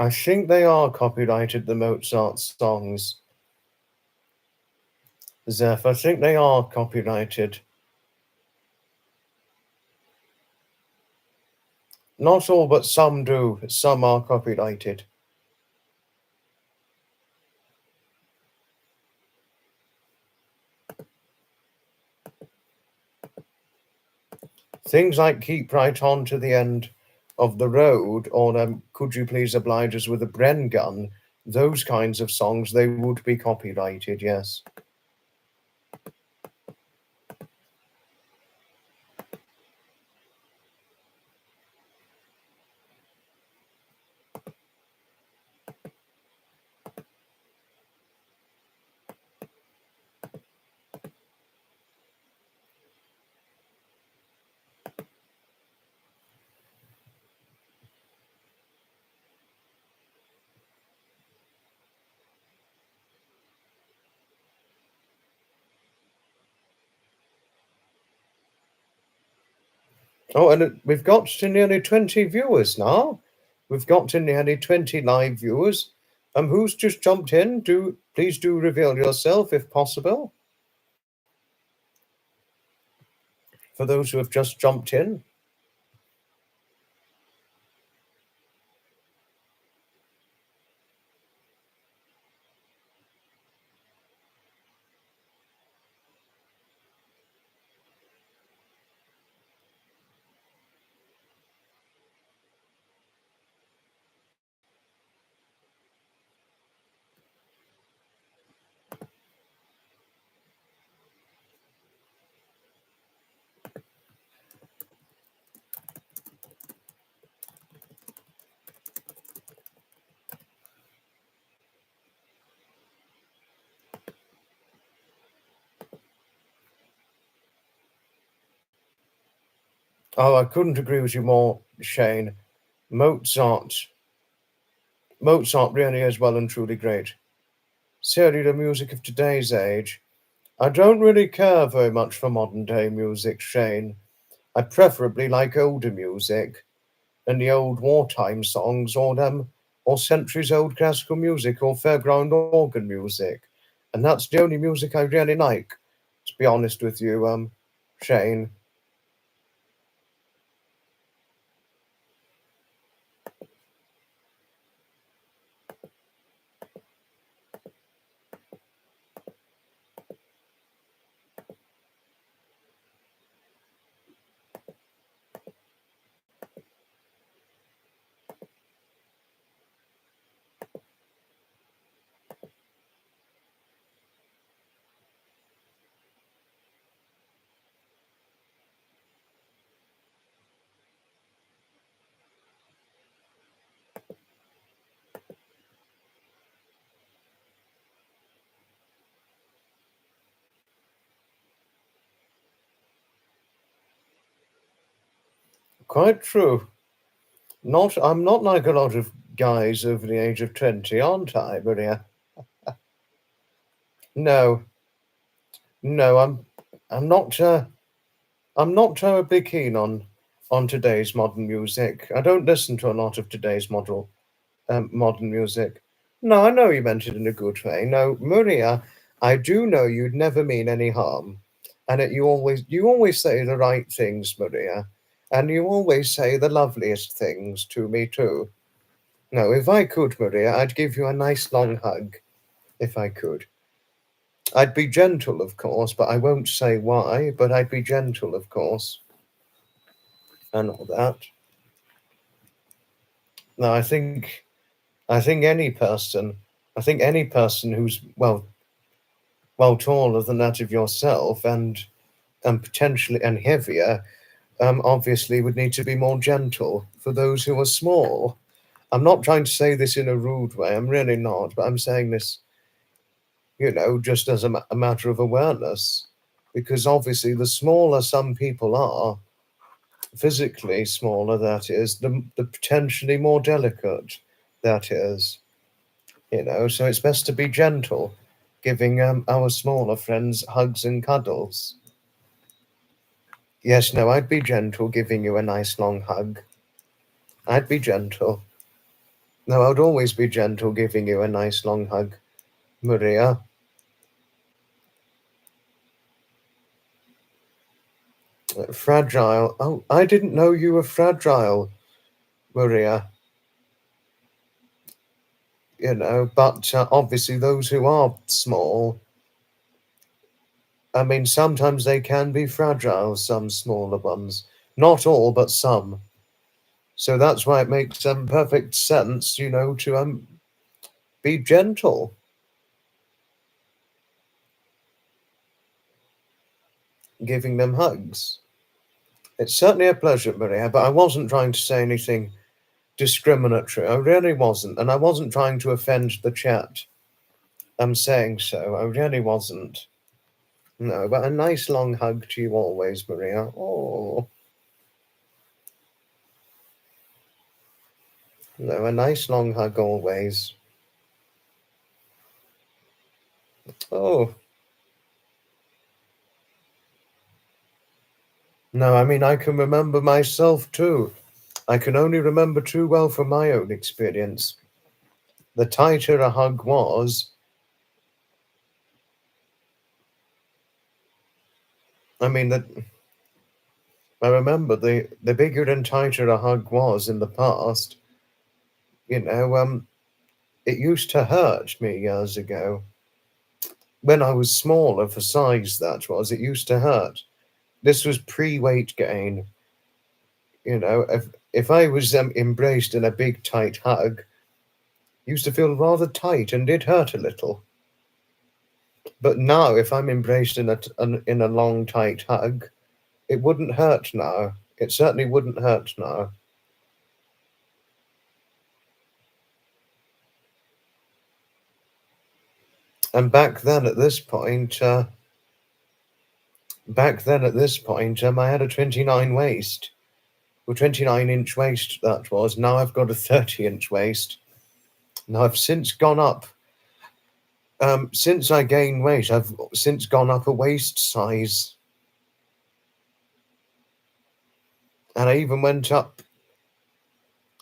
[SPEAKER 1] I think they are copyrighted, the Mozart songs. Zeph, I think they are copyrighted. Not all, but some do. Some are copyrighted. Things like keep right on to the end of the road or could you please oblige us with a Bren gun, those kinds of songs, they would be copyrighted, yes. Oh, and we've got to nearly 20 viewers now. We've got to nearly 20 live viewers. Who's just jumped in? Please do reveal yourself if possible. For those who have just jumped in. Oh, I couldn't agree with you more, Shane. Mozart. Mozart really is well and truly great. Certainly the music of today's age. I don't really care very much for modern day music, Shane. I preferably like older music and the old wartime songs or centuries old classical music or fairground organ music. And that's the only music I really like, to be honest with you, Shane. Quite true. I'm not like a lot of guys over the age of 20, aren't I, Maria? No, no, I'm not. I'm not big keen on today's modern music. I don't listen to a lot of today's modern music. No, I know you meant it in a good way. No, Maria, I do know you'd never mean any harm, and that you always say the right things, Maria, and you always say the loveliest things to me too. No, if I could, Maria, I'd give you a nice long hug. If I could, I'd be gentle, of course, but I won't say why. But I'd be gentle, of course, and all that. No, I think any person, who's well taller than that of yourself and potentially and heavier, obviously would need to be more gentle for those who are small. I'm not trying to say this in a rude way. I'm really not, but I'm saying this, just as a matter of awareness, because obviously the smaller some people are, physically smaller, that is, the potentially more delicate that is. So it's best to be gentle, giving our smaller friends hugs and cuddles. Yes, no, I'd be gentle, giving you a nice long hug. I'd be gentle. No, I'd always be gentle, giving you a nice long hug, Maria. Fragile. Oh, I didn't know you were fragile, Maria. But obviously those who are small, I mean, sometimes they can be fragile, some smaller ones. Not all, but some. So that's why it makes perfect sense, to be gentle, giving them hugs. It's certainly a pleasure, Maria, but I wasn't trying to say anything discriminatory. I really wasn't, and I wasn't trying to offend the chat. I'm saying so. I really wasn't. No, but a nice long hug to you always, Maria. Oh, no, a nice long hug always. Oh, no, I mean, I can remember myself too. I can only remember too well from my own experience. The tighter a hug was, I mean, I remember the bigger and tighter a hug was in the past, you know, it used to hurt me years ago. When I was smaller for size, that was, it used to hurt. This was pre-weight gain. If I was embraced in a big tight hug, it used to feel rather tight and did hurt a little. But now, if I'm embraced in a long tight hug, it wouldn't hurt now. It certainly wouldn't hurt now. And I had a 29 waist, or 29-inch waist that was. Now I've got a 30-inch waist. Now I've since gone up. Since I gained weight, I've since gone up a waist size, and I even went up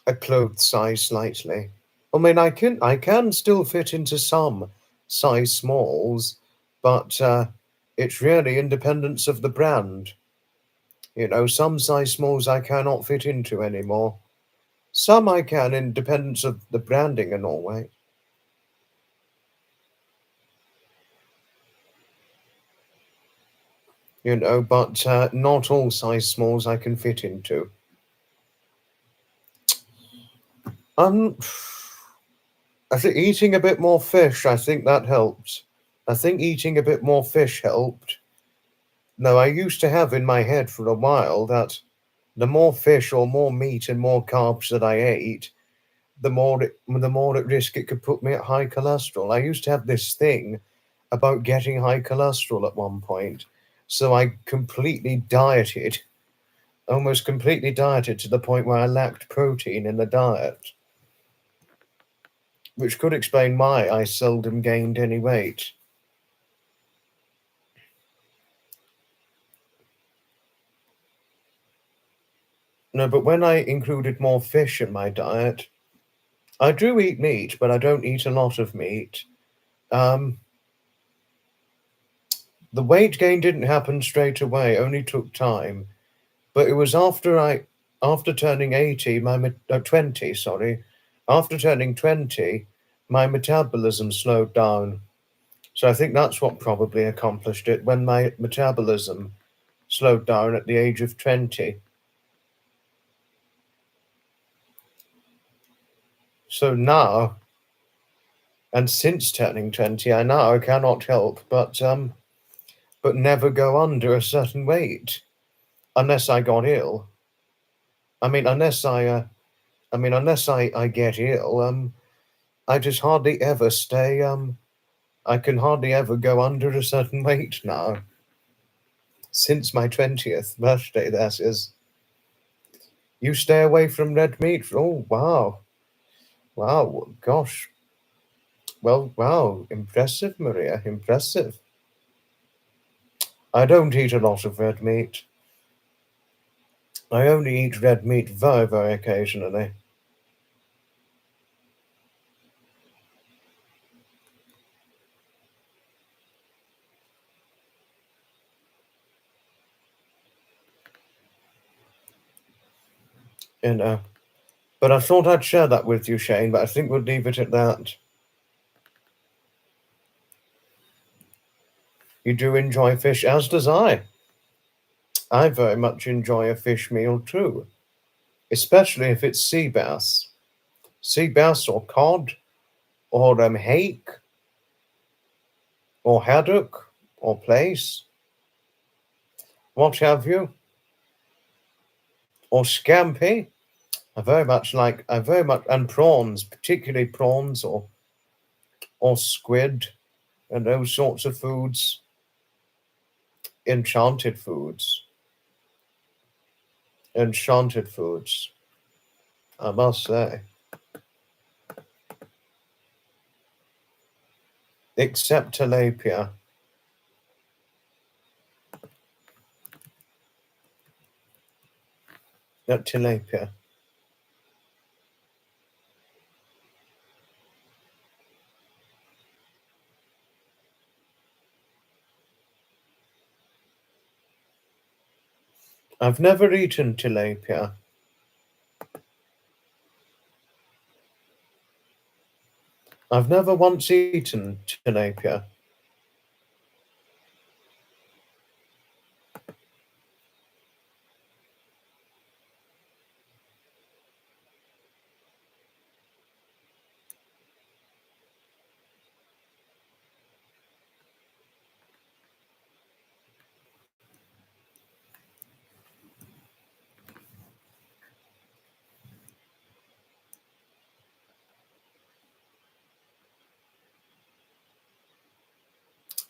[SPEAKER 1] a clothes size slightly. I mean, I can still fit into some size smalls, but it's really independence of the brand. Some size smalls I cannot fit into anymore. Some I can, in dependence of the branding and all way. But not all size smalls I can fit into. Um, I think eating a bit more fish, I think that helped. I think eating a bit more fish helped. No, I used to have in my head for a while that the more fish or more meat and more carbs that I ate, the more at risk it could put me at high cholesterol. I used to have this thing about getting high cholesterol at one point, so I completely dieted almost completely dieted to the point where I lacked protein in the diet, which could explain why I seldom gained any weight. No, but when I included more fish in my diet, I do eat meat, but I don't eat a lot of meat. The weight gain didn't happen straight away, only took time. But it was after turning 80, 20, sorry. After turning 20, my metabolism slowed down. So I think that's what probably accomplished it, when my metabolism slowed down at the age of 20. So now, and since turning 20, I now cannot help but never go under a certain weight unless I got ill. I mean, unless I get ill, I just hardly ever stay. I can hardly ever go under a certain weight now. Since my 20th birthday, that is. You stay away from red meat. Oh, wow. Wow, gosh. Well, wow. Impressive, Maria. Impressive. I don't eat a lot of red meat. I only eat red meat very, very occasionally. You know. But I thought I'd share that with you, Shane, but I think we'll leave it at that. You do enjoy fish, as does I. I very much enjoy a fish meal too, especially if it's sea bass. Sea bass or cod or hake or haddock or plaice, what have you, or scampi. I very much, and prawns, particularly prawns or squid and those sorts of foods, enchanted foods, enchanted foods, I must say. Except tilapia. Not tilapia. I've never eaten tilapia. I've never once eaten tilapia.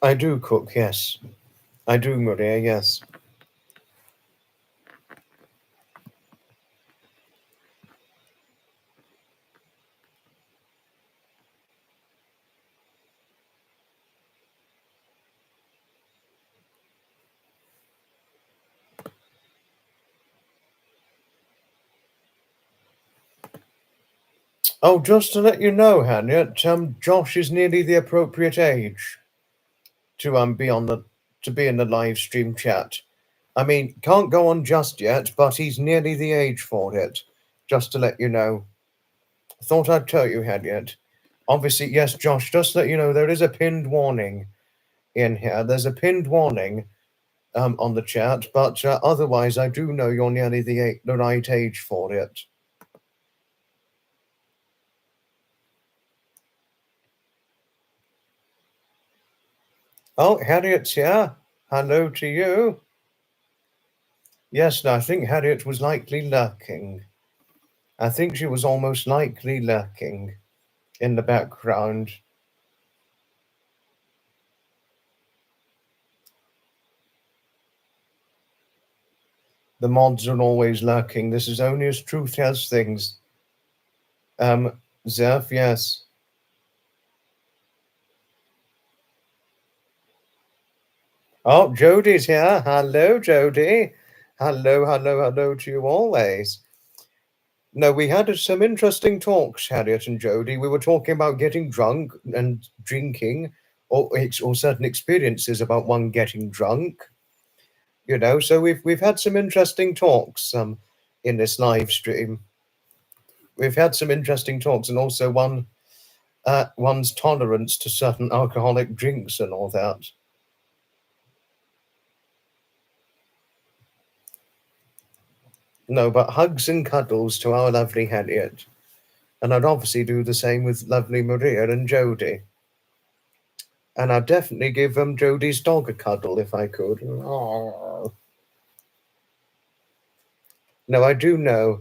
[SPEAKER 1] I do cook, yes. I do, Maria, yes. Oh, just to let you know, Harriet, Josh is nearly the appropriate age to be in the live stream chat. I mean, can't go on just yet, but he's nearly the age for it. Just to let you know. Thought I'd tell you, Harriet. Obviously, yes, Josh, just to let you know, there is a pinned warning in here. There's a pinned warning on the chat, but otherwise, I do know you're nearly the right age for it. Oh, Harriet's here. Hello to you. Yes, no, I think Harriet was likely lurking. I think she was almost likely lurking in the background. The mods are always lurking. This is only as truth as things. Zeph, yes. Oh, Jodie's here. Hello, Jodie. Hello to you always. No, we had some interesting talks, Harriet and Jodie. We were talking about getting drunk and drinking, or certain experiences about one getting drunk. You know, so we've had some interesting talks in this live stream. We've had some interesting talks, and also one's tolerance to certain alcoholic drinks and all that. No, but hugs and cuddles to our lovely Harriet. And I'd obviously do the same with lovely Maria and Jodie. And I'd definitely give Jodie's dog a cuddle if I could. Oh. No, I do know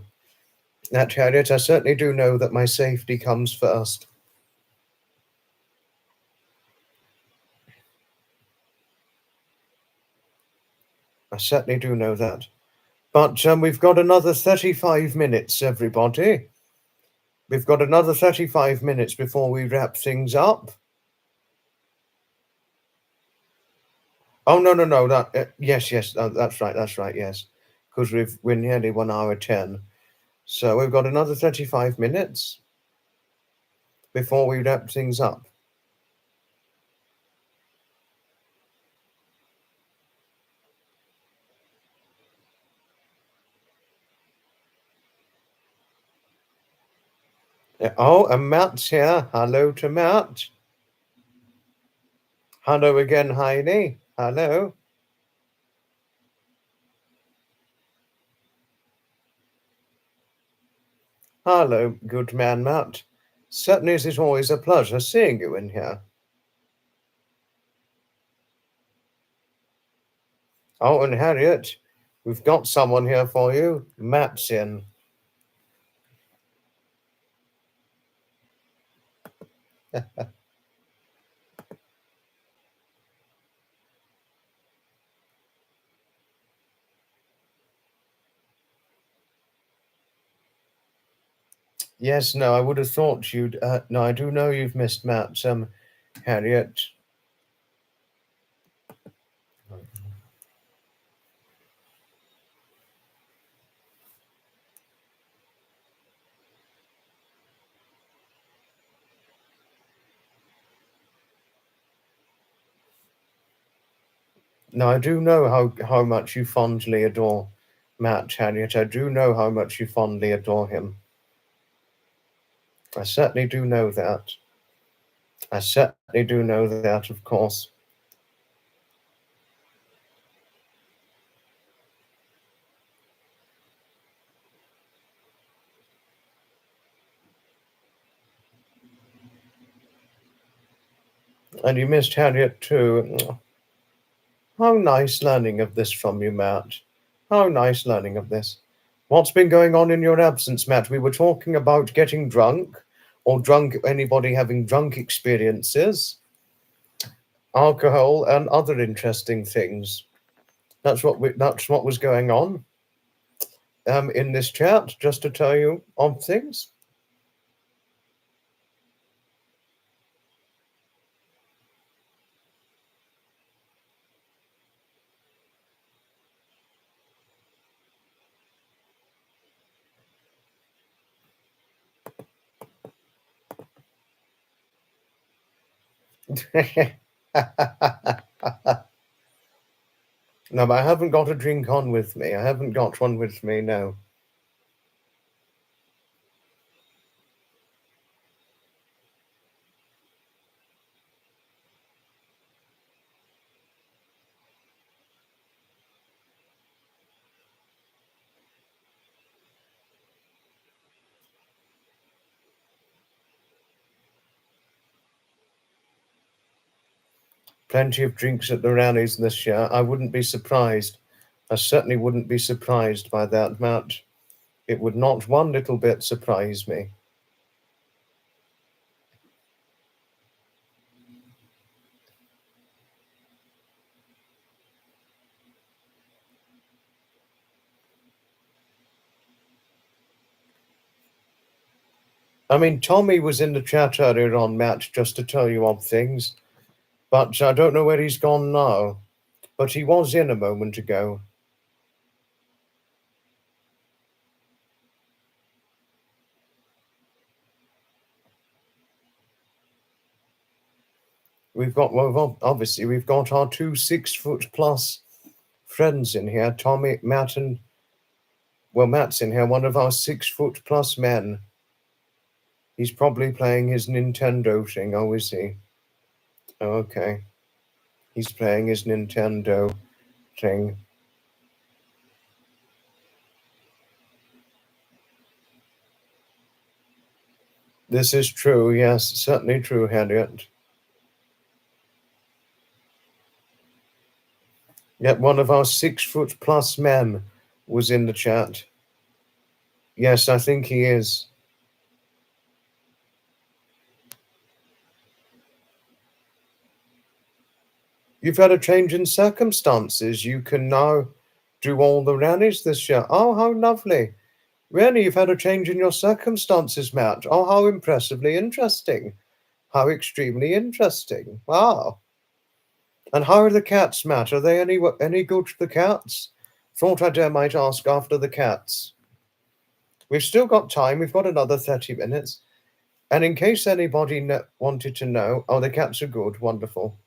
[SPEAKER 1] that, Harriet. I certainly do know that my safety comes first. I certainly do know that. But we've got another 35 minutes, everybody. We've got another 35 minutes before we wrap things up. Oh, no. Yes, that's right, yes. Because we're nearly 1 hour 10. So we've got another 35 minutes before we wrap things up. Oh, and Matt's here. Hello to Matt. Hello again, Heidi. Hello. Hello, good man Matt. Certainly it is always a pleasure seeing you in here. Oh, and Harriet, we've got someone here for you. Matt's in. Yes, no, I would have thought you'd. No, I do know you've missed Matt. Harriet. No, I do know how much you fondly adore Matt, Harriet. I do know how much you fondly adore him. I certainly do know that. I certainly do know that, of course. And you missed Harriet too. How nice learning of this from you, Matt. How nice learning of this. What's been going on in your absence, Matt? We were talking about getting drunk, or anybody having drunk experiences, alcohol, and other interesting things. That's what was going on in this chat, just to tell you of things. No, but I haven't got a drink on with me. I haven't got one with me, no. Plenty of drinks at the rallies this year. I wouldn't be surprised. I certainly wouldn't be surprised by that, Matt. It would not one little bit surprise me. I mean, Tommy was in the chat earlier on, Matt, just to tell you of things, but I don't know where he's gone now. But he was in a moment ago. We've got, well, obviously, we've got our 2 6-foot-plus friends in here, Tommy, Matt, and, well, Matt's in here, one of our 6-foot-plus men. He's probably playing his Nintendo thing. Oh, is he? Oh, okay. He's playing his Nintendo thing. This is true, yes, certainly true, Harriet. Yet one of our 6-foot-plus men was in the chat. Yes, I think he is. You've had a change in circumstances. You can now do all the rallies this year. Oh, how lovely. Really, you've had a change in your circumstances, Matt. Oh, how impressively interesting. How extremely interesting. Wow. And how are the cats, Matt? Are they any good to the cats? Thought I might ask after the cats. We've still got time. We've got another 30 minutes. And in case anybody wanted to know, oh, the cats are good. Wonderful.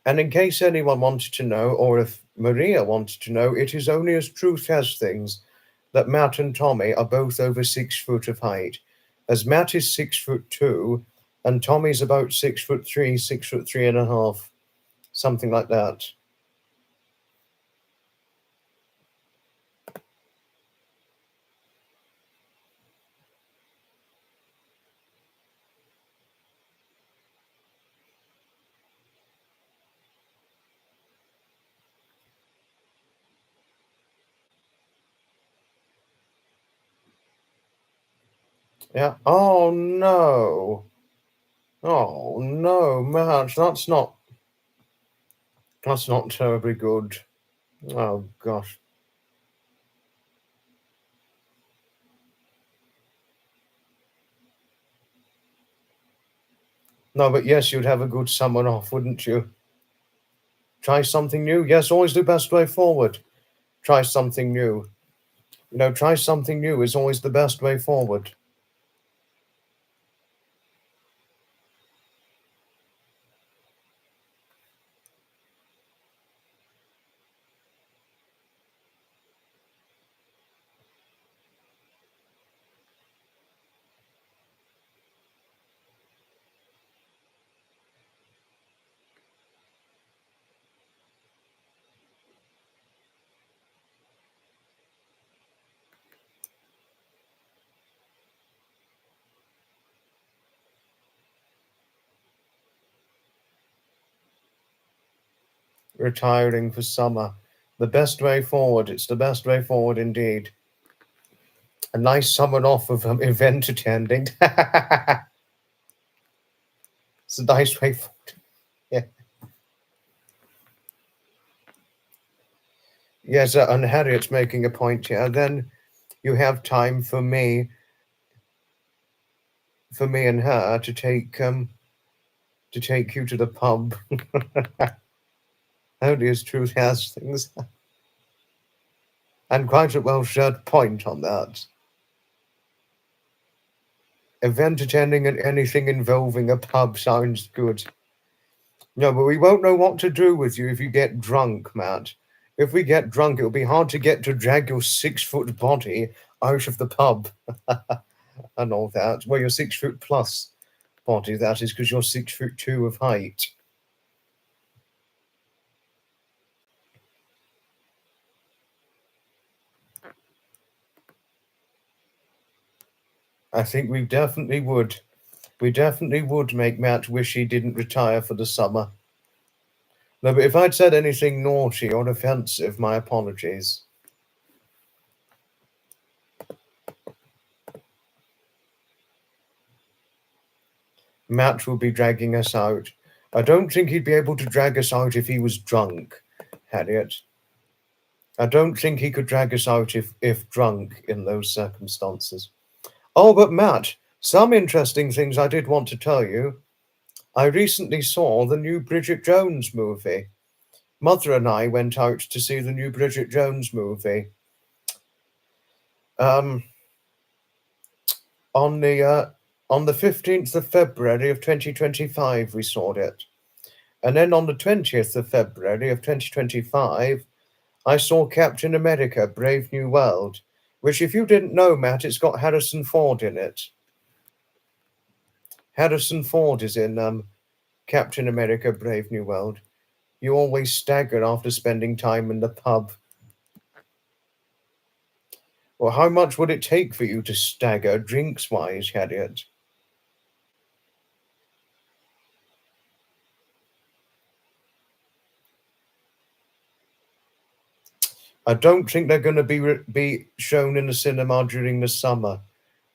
[SPEAKER 1] And in case anyone wanted to know, or if Maria wanted to know, it is only as truth has things that Matt and Tommy are both over 6 foot of height. As Matt is 6'2", and Tommy's about 6'3", 6'3.5", something like that. Yeah. Oh no. Oh no, Matt, that's not terribly good. Oh gosh. No, but yes, you'd have a good summer off, wouldn't you? Try something new. Yes, always the best way forward. Try something new. Try something new is always the best way forward. Retiring for summer. The best way forward. It's the best way forward indeed. A nice summer off of event attending. It's a nice way forward. Yeah. Yes, and Harriet's making a point here. Then you have time for me and her to take you to the pub. Only as truth has things. And quite a well-shared point on that. Event attending and anything involving a pub sounds good. No, but we won't know what to do with you if you get drunk, Matt. If we get drunk, it'll be hard to drag your 6-foot body out of the pub and all that. Well, your 6-foot plus body, that is, because you're 6'2" of height. I think we definitely would. We definitely would make Matt wish he didn't retire for the summer. No, but if I'd said anything naughty or offensive, my apologies. Matt will be dragging us out. I don't think he'd be able to drag us out if he was drunk, Harriet. I don't think he could drag us out if drunk in those circumstances. Oh, but Matt, some interesting things I did want to tell you. I recently saw the new Bridget Jones movie. Mother and I went out to see the new Bridget Jones movie. Um, on the 15th of February of 2025, we saw it. And then on the 20th of February of 2025, I saw Captain America: Brave New World, which, if you didn't know, Matt, it's got Harrison Ford in it. Harrison Ford is in Captain America: Brave New World. You always stagger after spending time in the pub. Well, how much would it take for you to stagger drinks-wise, Harriet? I don't think they're going to be shown in the cinema during the summer,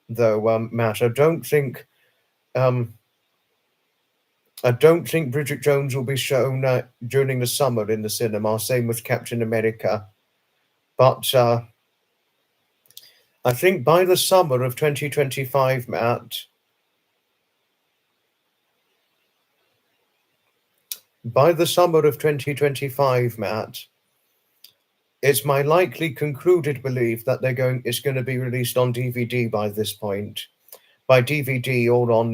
[SPEAKER 1] though, Matt. Um, I don't think Bridget Jones will be shown during the summer in the cinema. Same with Captain America, but I think by the summer of 2025, Matt. By the summer of 2025, Matt, it's my likely concluded belief that it's going to be released on DVD by this point, by DVD or on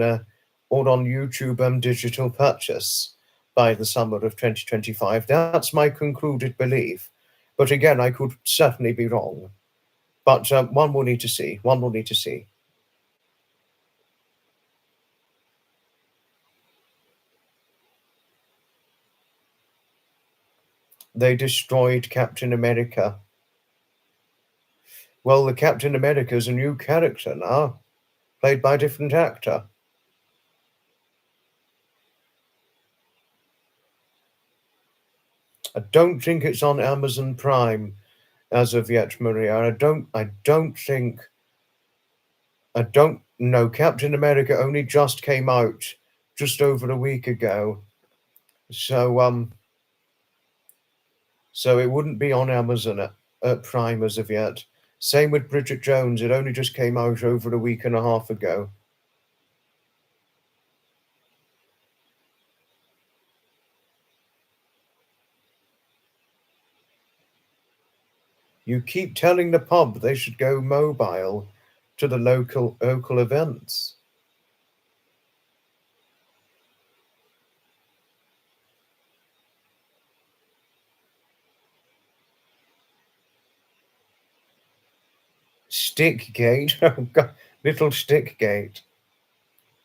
[SPEAKER 1] YouTube digital purchase by the summer of 2025. That's my concluded belief, but again, I could certainly be wrong. But one will need to see. One will need to see. They destroyed Captain America. Well, the Captain America is a new character now, played by a different actor. I don't think it's on Amazon Prime as of yet, Maria. I don't know. Captain America only just came out just over a week ago. So so it wouldn't be on Amazon at Prime as of yet. Same with Bridget Jones. It only just came out over a week and a half ago. You keep telling the pub they should go mobile to the local events. Stickgate. Oh God, little Stickgate.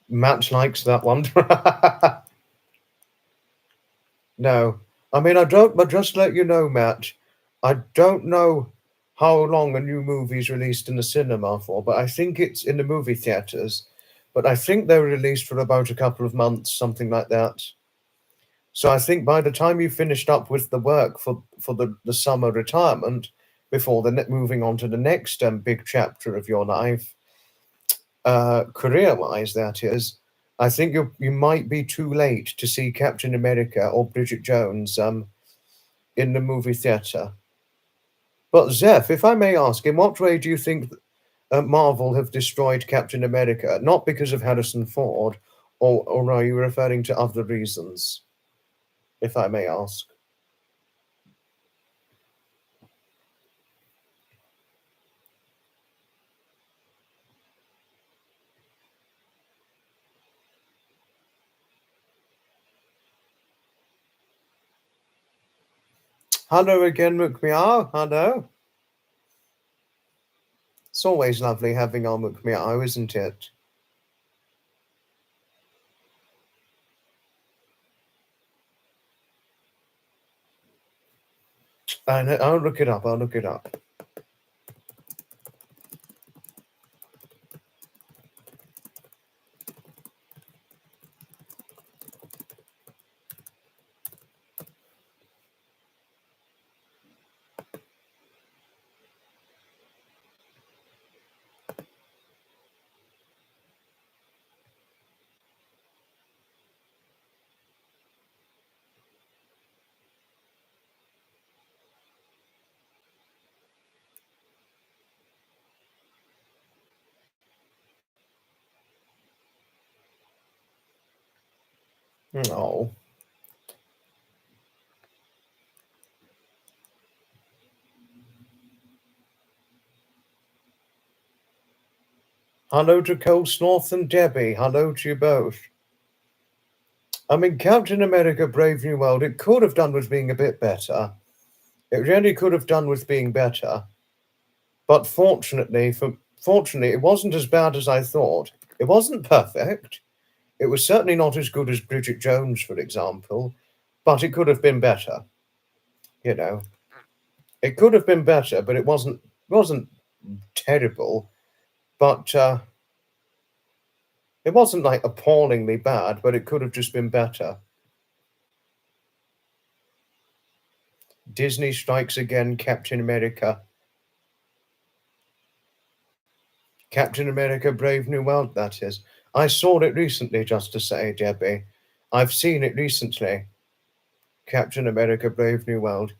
[SPEAKER 1] Matt likes that one. No, I mean, I don't, but just let you know, Matt, I don't know how long a new movie is released in the cinema for, but I think it's in the movie theaters. But I think they're released for about a couple of months, something like that. So I think by the time you finished up with the work for the summer retirement, before moving on to the next big chapter of your life, career-wise, that is, I think you might be too late to see Captain America or Bridget Jones in the movie theater. But Zeph, if I may ask, in what way do you think Marvel have destroyed Captain America? Not because of Harrison Ford, or are you referring to other reasons? If I may ask. Hello again, Mukmeow. Hello. It's always lovely having our Mukmeow, isn't it? And I'll look it up. I'll look it up. Oh. Hello to Coast North and Debbie. Hello to you both. I mean, Captain America Brave New World, it could have done with being a bit better. It really could have done with being better. But fortunately, it wasn't as bad as I thought. It wasn't perfect. It was certainly not as good as Bridget Jones, for example, but it could have been better. You know, it could have been better, but it wasn't terrible. But it wasn't like appallingly bad, but it could have just been better. Disney strikes again, Captain America. Captain America Brave New World, that is. I saw it recently, just to say, Debbie. I've seen it recently. Captain America Brave New World.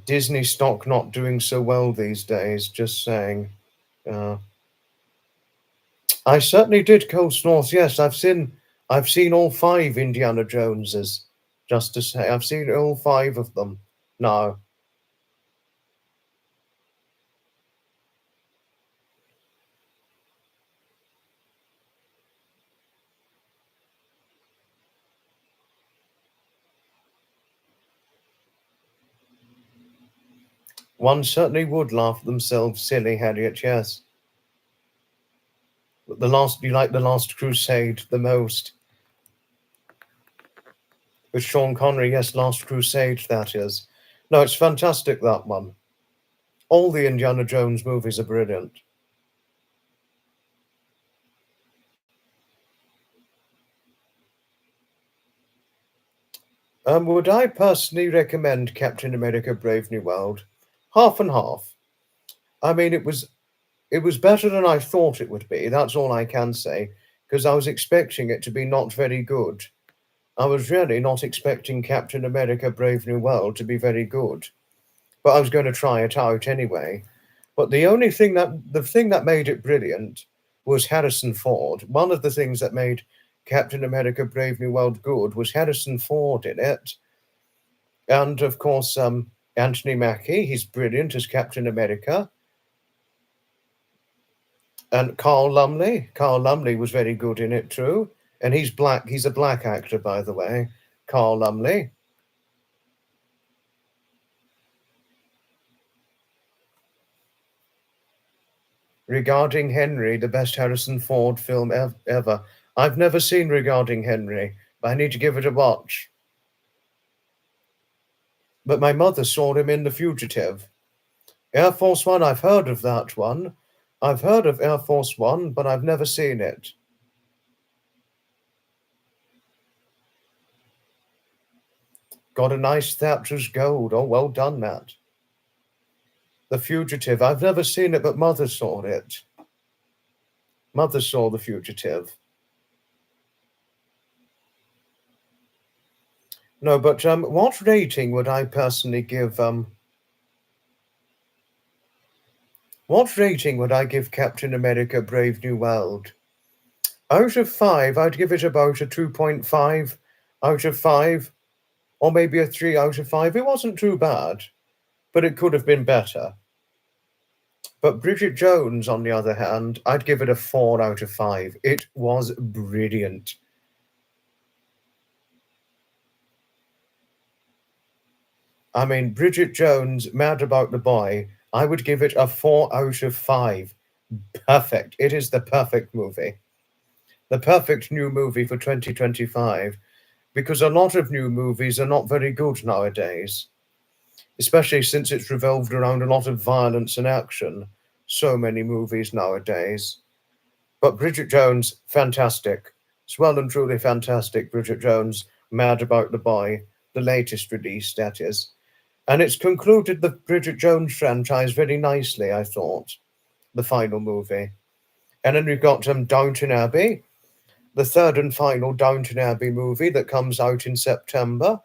[SPEAKER 1] Disney stock not doing so well these days, just saying. I certainly did Coast North, yes. I've seen all 5 Indiana Joneses, just to say. I've seen all 5 of them now. One certainly would laugh themselves silly, Harriet, yes. You like The Last Crusade the most. With Sean Connery, yes, Last Crusade, that is. No, it's fantastic, that one. All the Indiana Jones movies are brilliant. Would I personally recommend Captain America Brave New World? Half and half. I mean, it was better than I thought it would be. That's all I can say, because I was expecting it to be not very good. I was really not expecting Captain America Brave New World to be very good, but I was going to try it out anyway. But the thing that made it brilliant was Harrison Ford. One of the things that made Captain America Brave New World good was Harrison Ford in it. And of course, Anthony Mackie, he's brilliant as Captain America. And Carl Lumley. Carl Lumley was very good in it too. And he's black. He's a black actor, by the way. Carl Lumley. Regarding Henry, the best Harrison Ford film ever. I've never seen Regarding Henry, but I need to give it a watch. But my mother saw him in The Fugitive. Air Force One, I've heard of that one. I've heard of Air Force One, but I've never seen it. Got a nice Thatcher's Gold. Oh, well done, Matt. The Fugitive. I've never seen it, but Mother saw it. Mother saw The Fugitive. No, but what rating would I personally give? What rating would I give Captain America: Brave New World? Out of 5, I'd give it about a 2.5 out of 5, or maybe a 3 out of 5. It wasn't too bad, but it could have been better. But Bridget Jones, on the other hand, I'd give it a 4 out of 5. It was brilliant. I mean, Bridget Jones, Mad About the Boy, I would give it a 4 out of 5. Perfect. It is the perfect movie. The perfect new movie for 2025, because a lot of new movies are not very good nowadays, especially since it's revolved around a lot of violence and action. So many movies nowadays. But Bridget Jones, fantastic. It's well and truly fantastic, Bridget Jones, Mad About the Boy, the latest release, that is. And it's concluded the Bridget Jones franchise very nicely, I thought, the final movie. And then we've got Downton Abbey, the third and final Downton Abbey movie that comes out in September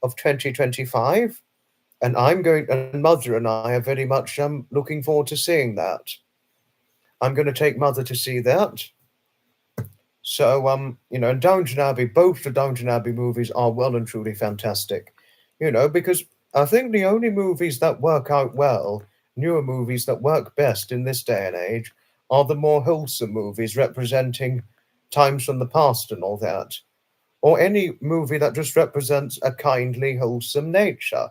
[SPEAKER 1] of 2025. And Mother and I are very much looking forward to seeing that. I'm going to take Mother to see that. So, and Downton Abbey, both the Downton Abbey movies are well and truly fantastic. Because I think the only movies that work out well, newer movies that work best in this day and age, are the more wholesome movies representing times from the past and all that. Or any movie that just represents a kindly, wholesome nature,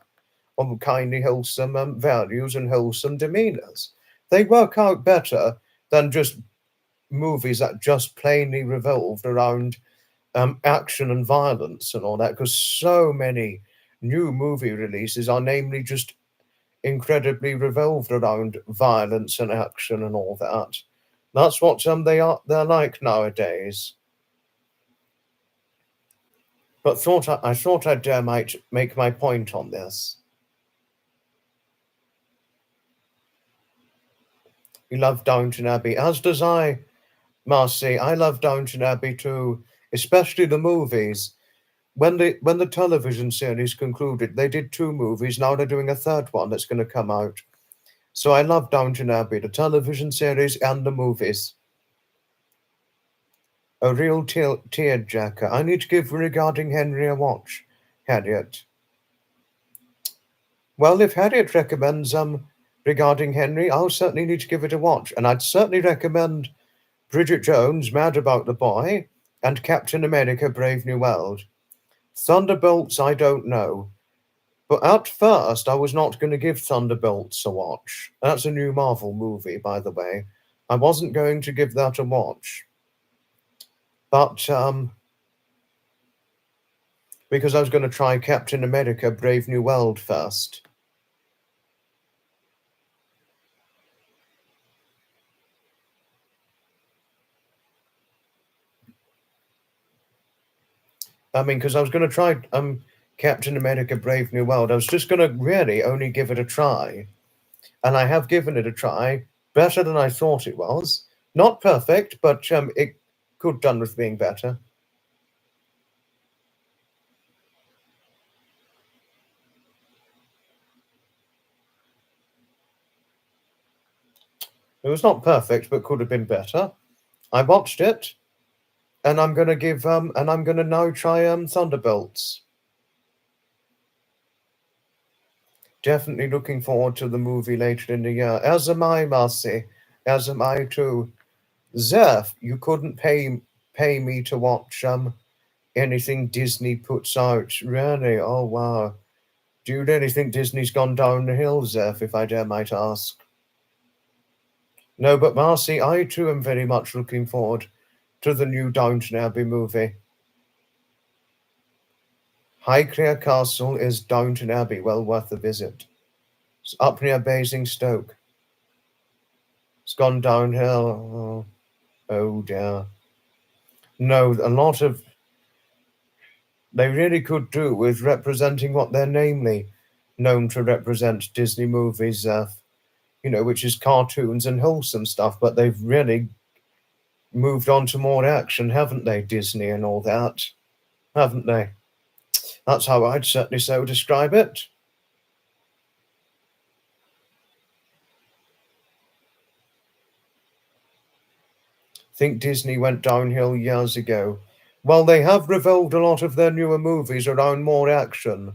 [SPEAKER 1] or kindly, wholesome values and wholesome demeanors. They work out better than just movies that just plainly revolved around action and violence and all that, because so many new movie releases are namely just incredibly revolved around violence and action and all that. That's what they're like nowadays. But I thought I might make my point on this. You love Downton Abbey, as does I, Marcy. I love Downton Abbey too, especially the movies. When the television series concluded, they did two movies. Now they're doing a third one that's going to come out. So I love Downton Abbey, the television series and the movies. A real tearjerker. I need to give Regarding Henry a watch, Harriet. Well, if Harriet recommends Regarding Henry, I'll certainly need to give it a watch, and I'd certainly recommend Bridget Jones' Mad About the Boy and Captain America: Brave New World. Thunderbolts, I don't know. But at first, I was not going to give Thunderbolts a watch. That's a new Marvel movie, by the way. I wasn't going to give that a watch. But, because I was going to try Captain America: Brave New World first. I mean, because I was going to try Captain America: Brave New World. I was just going to really only give it a try. And I have given it a try, better than I thought it was. Not perfect, but it could done with being better. It was not perfect, but could have been better. I watched it, and I'm gonna now try Thunderbolts. Definitely looking forward to the movie later in the year. As am I, Marcy. As am I too. Zeph, you couldn't pay me to watch anything Disney puts out. Really? Oh wow. Do you really think Disney's gone down the hill, Zeph, if I dare might ask? No, but Marcy, I too am very much looking forward to the new Downton Abbey movie. Highclere Castle is Downton Abbey, well worth a visit. It's up near Basingstoke. It's gone downhill. Oh dear. No, a lot of they really could do with representing what they're namely known to represent, Disney movies, which is cartoons and wholesome stuff, but they've really moved on to more action, haven't they, Disney and all that? Haven't they? That's how I'd certainly so describe it. Think Disney went downhill years ago. Well, they have revolved a lot of their newer movies around more action.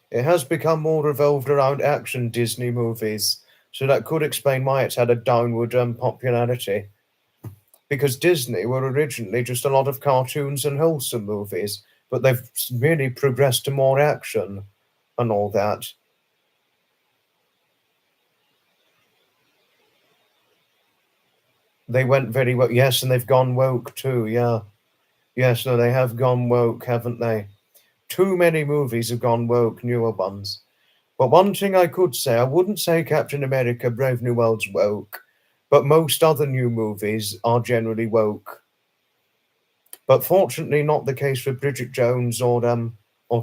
[SPEAKER 1] It has become more revolved around action Disney movies, so that could explain why it's had a downward popularity. Because Disney were originally just a lot of cartoons and wholesome movies, but they've really progressed to more action and all that. They went very well. Yes, and they've gone woke too, yeah. Yes, no, they have gone woke, haven't they? Too many movies have gone woke, newer ones. But one thing I could say, I wouldn't say Captain America: Brave New World's woke, but most other new movies are generally woke. But fortunately, not the case for Bridget Jones or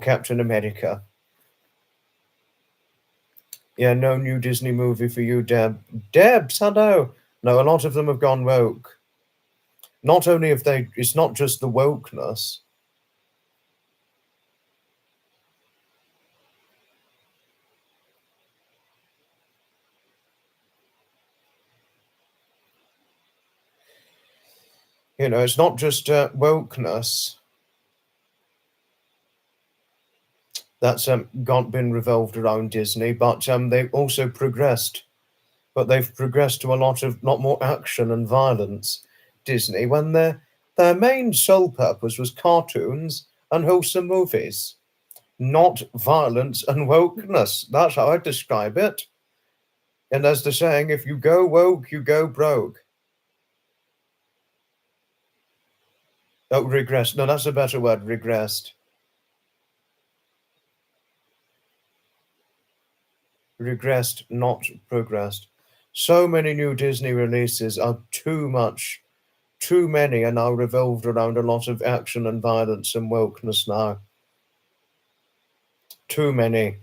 [SPEAKER 1] Captain America. Yeah, no new Disney movie for you, Deb. Debs, hello. No, a lot of them have gone woke. Not only have they, it's not just the wokeness. You know, it's not just wokeness that's been revolved around Disney, but they've also progressed. But they've progressed to a lot more action and violence. Disney, when their main sole purpose was cartoons and wholesome movies, not violence and wokeness. That's how I describe it. And as the saying, if you go woke, you go broke. Oh, regressed. No, that's a better word. Regressed. Regressed, not progressed. So many new Disney releases are too much. Too many are now revolved around a lot of action and violence and wokeness now. Too many.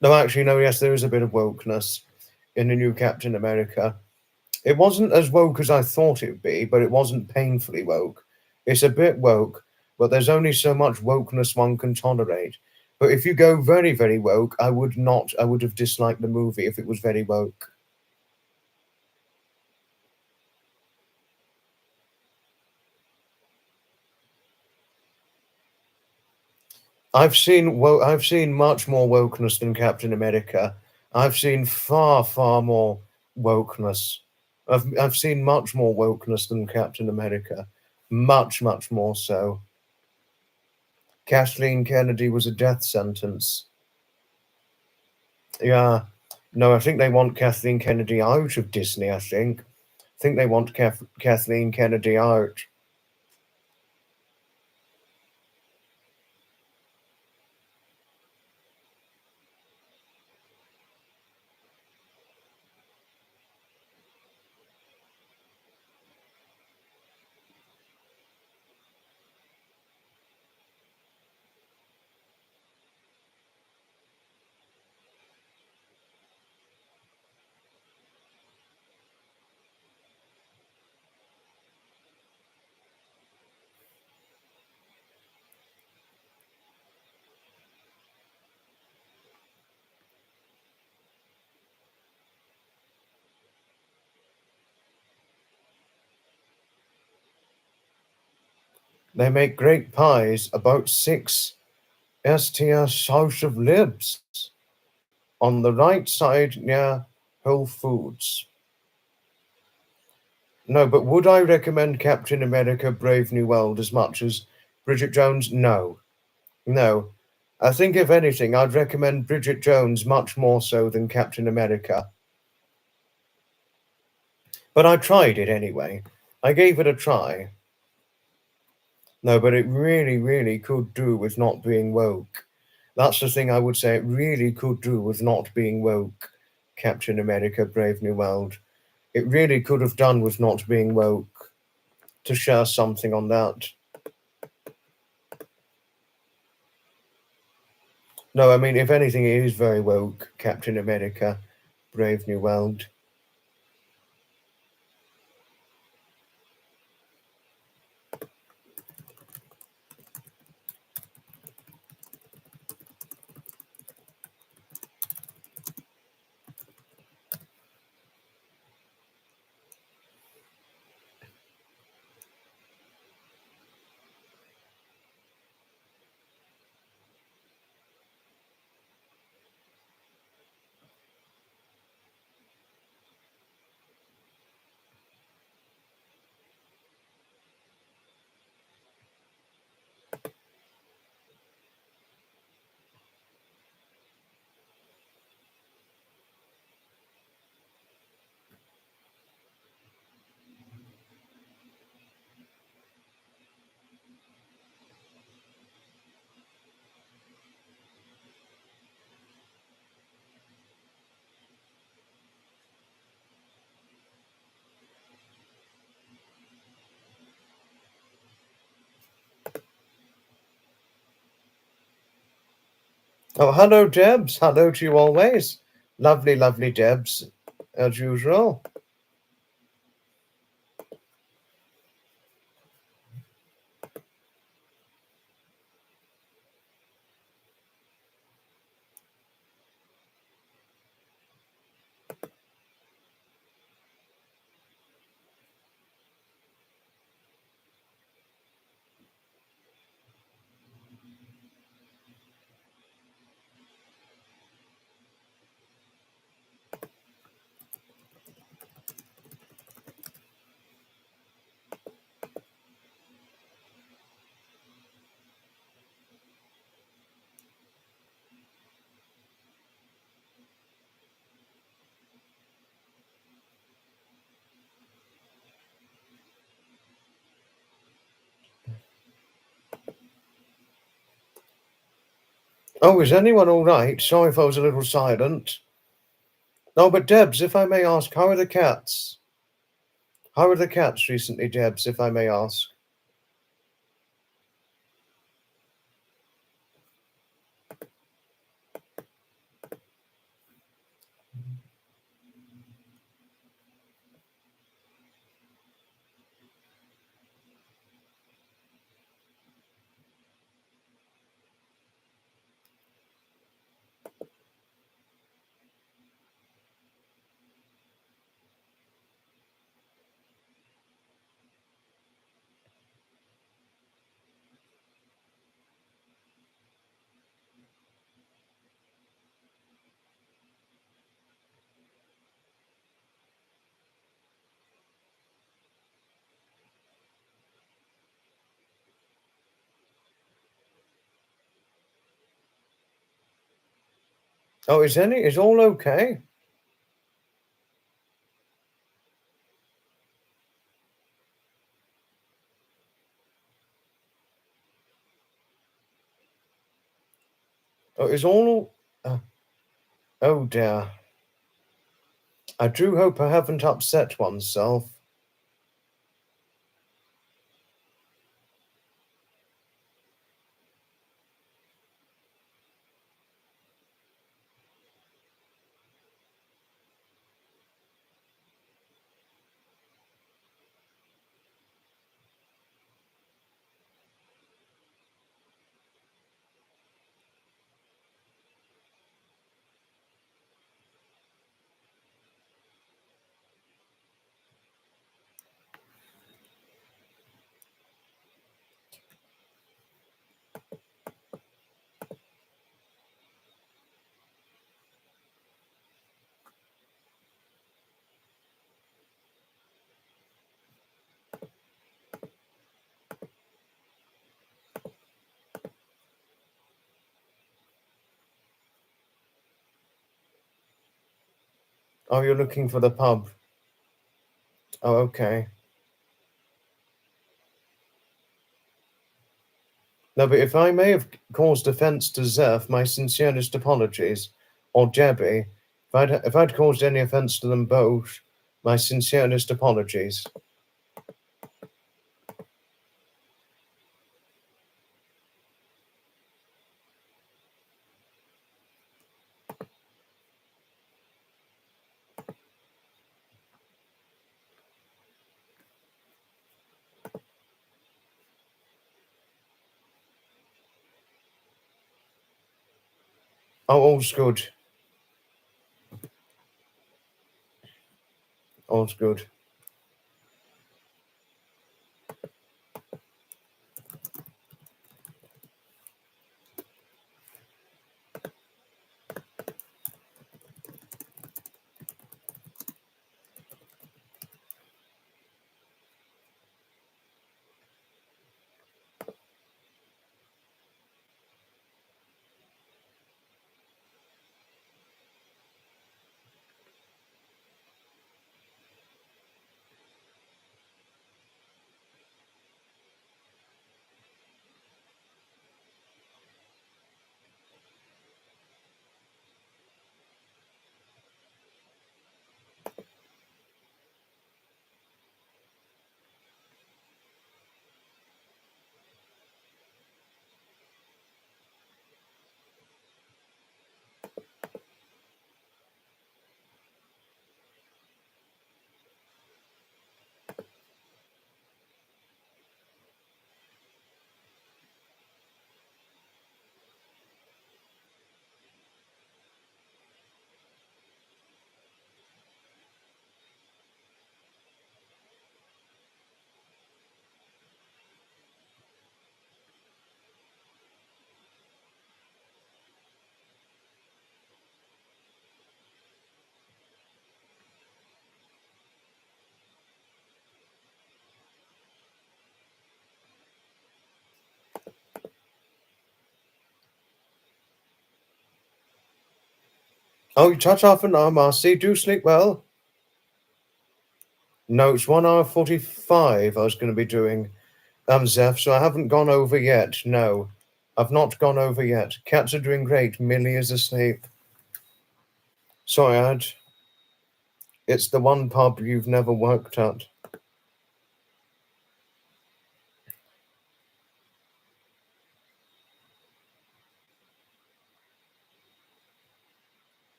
[SPEAKER 1] No, actually, no, yes, there is a bit of wokeness in the new Captain America. It wasn't as woke as I thought it would be, but it wasn't painfully woke. It's a bit woke, but there's only so much wokeness one can tolerate. But if you go very, very woke, I would have disliked the movie if it was very woke. I've seen much more wokeness than Captain America. I've seen far, far more wokeness. I've seen much more wokeness than Captain America. Much, much more so. Kathleen Kennedy was a death sentence. Yeah. No, I think they want Kathleen Kennedy out of Disney, I think. I think they want Kathleen Kennedy out. They make great pies, about 6 STS House of Libs, on the right side near Whole Foods. No, but would I recommend Captain America Brave New World as much as Bridget Jones? No. No. I think, if anything, I'd recommend Bridget Jones much more so than Captain America. But I tried it anyway. I gave it a try. No, but it really, really could do with not being woke. That's the thing I would say. It really could do with not being woke. Captain America Brave New World. It really could have done with not being woke. To share something on that. No, I mean, if anything, it is very woke, Captain America, Brave New World. Oh, hello, Debs. Hello to you always. Lovely, lovely Debs, as usual. Oh, is anyone all right? Sorry if I was a little silent. No, but Debs, if I may ask, how are the cats? How are the cats recently, Debs, if I may ask? Oh, is all okay? Oh, is all... oh dear. I do hope I haven't upset oneself. Oh, you're looking for the pub. Oh, okay. No, but if I may have caused offence to Zeph, my sincerest apologies. Or Debbie, if I'd caused any offence to them both, my sincerest apologies. Oh, all's good. All's good. Oh, ta-ta for now, Marcy. Do sleep well. No, it's 1 hour 45 I was going to be doing, Zeph, so I haven't gone over yet, no. I've not gone over yet. Cats are doing great. Millie is asleep. Sorry, Ad. It's the one pub you've never worked at.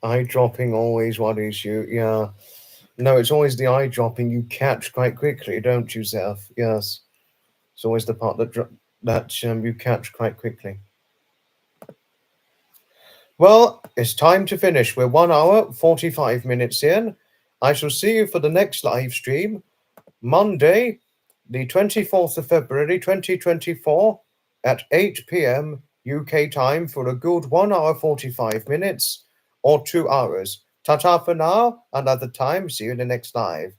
[SPEAKER 1] Eye dropping always worries you. Yeah. No, it's always the eye dropping you catch quite quickly, don't you, Zeph? Yes. It's always the part that you catch quite quickly. Well, it's time to finish. We're 1 hour, 45 minutes in. I shall see you for the next live stream, Monday, the 24th of February, 2024, at 8 p.m. UK time for a good 1 hour, 45 minutes or 2 hours. Ta-ta for now. Another time. See you in the next live.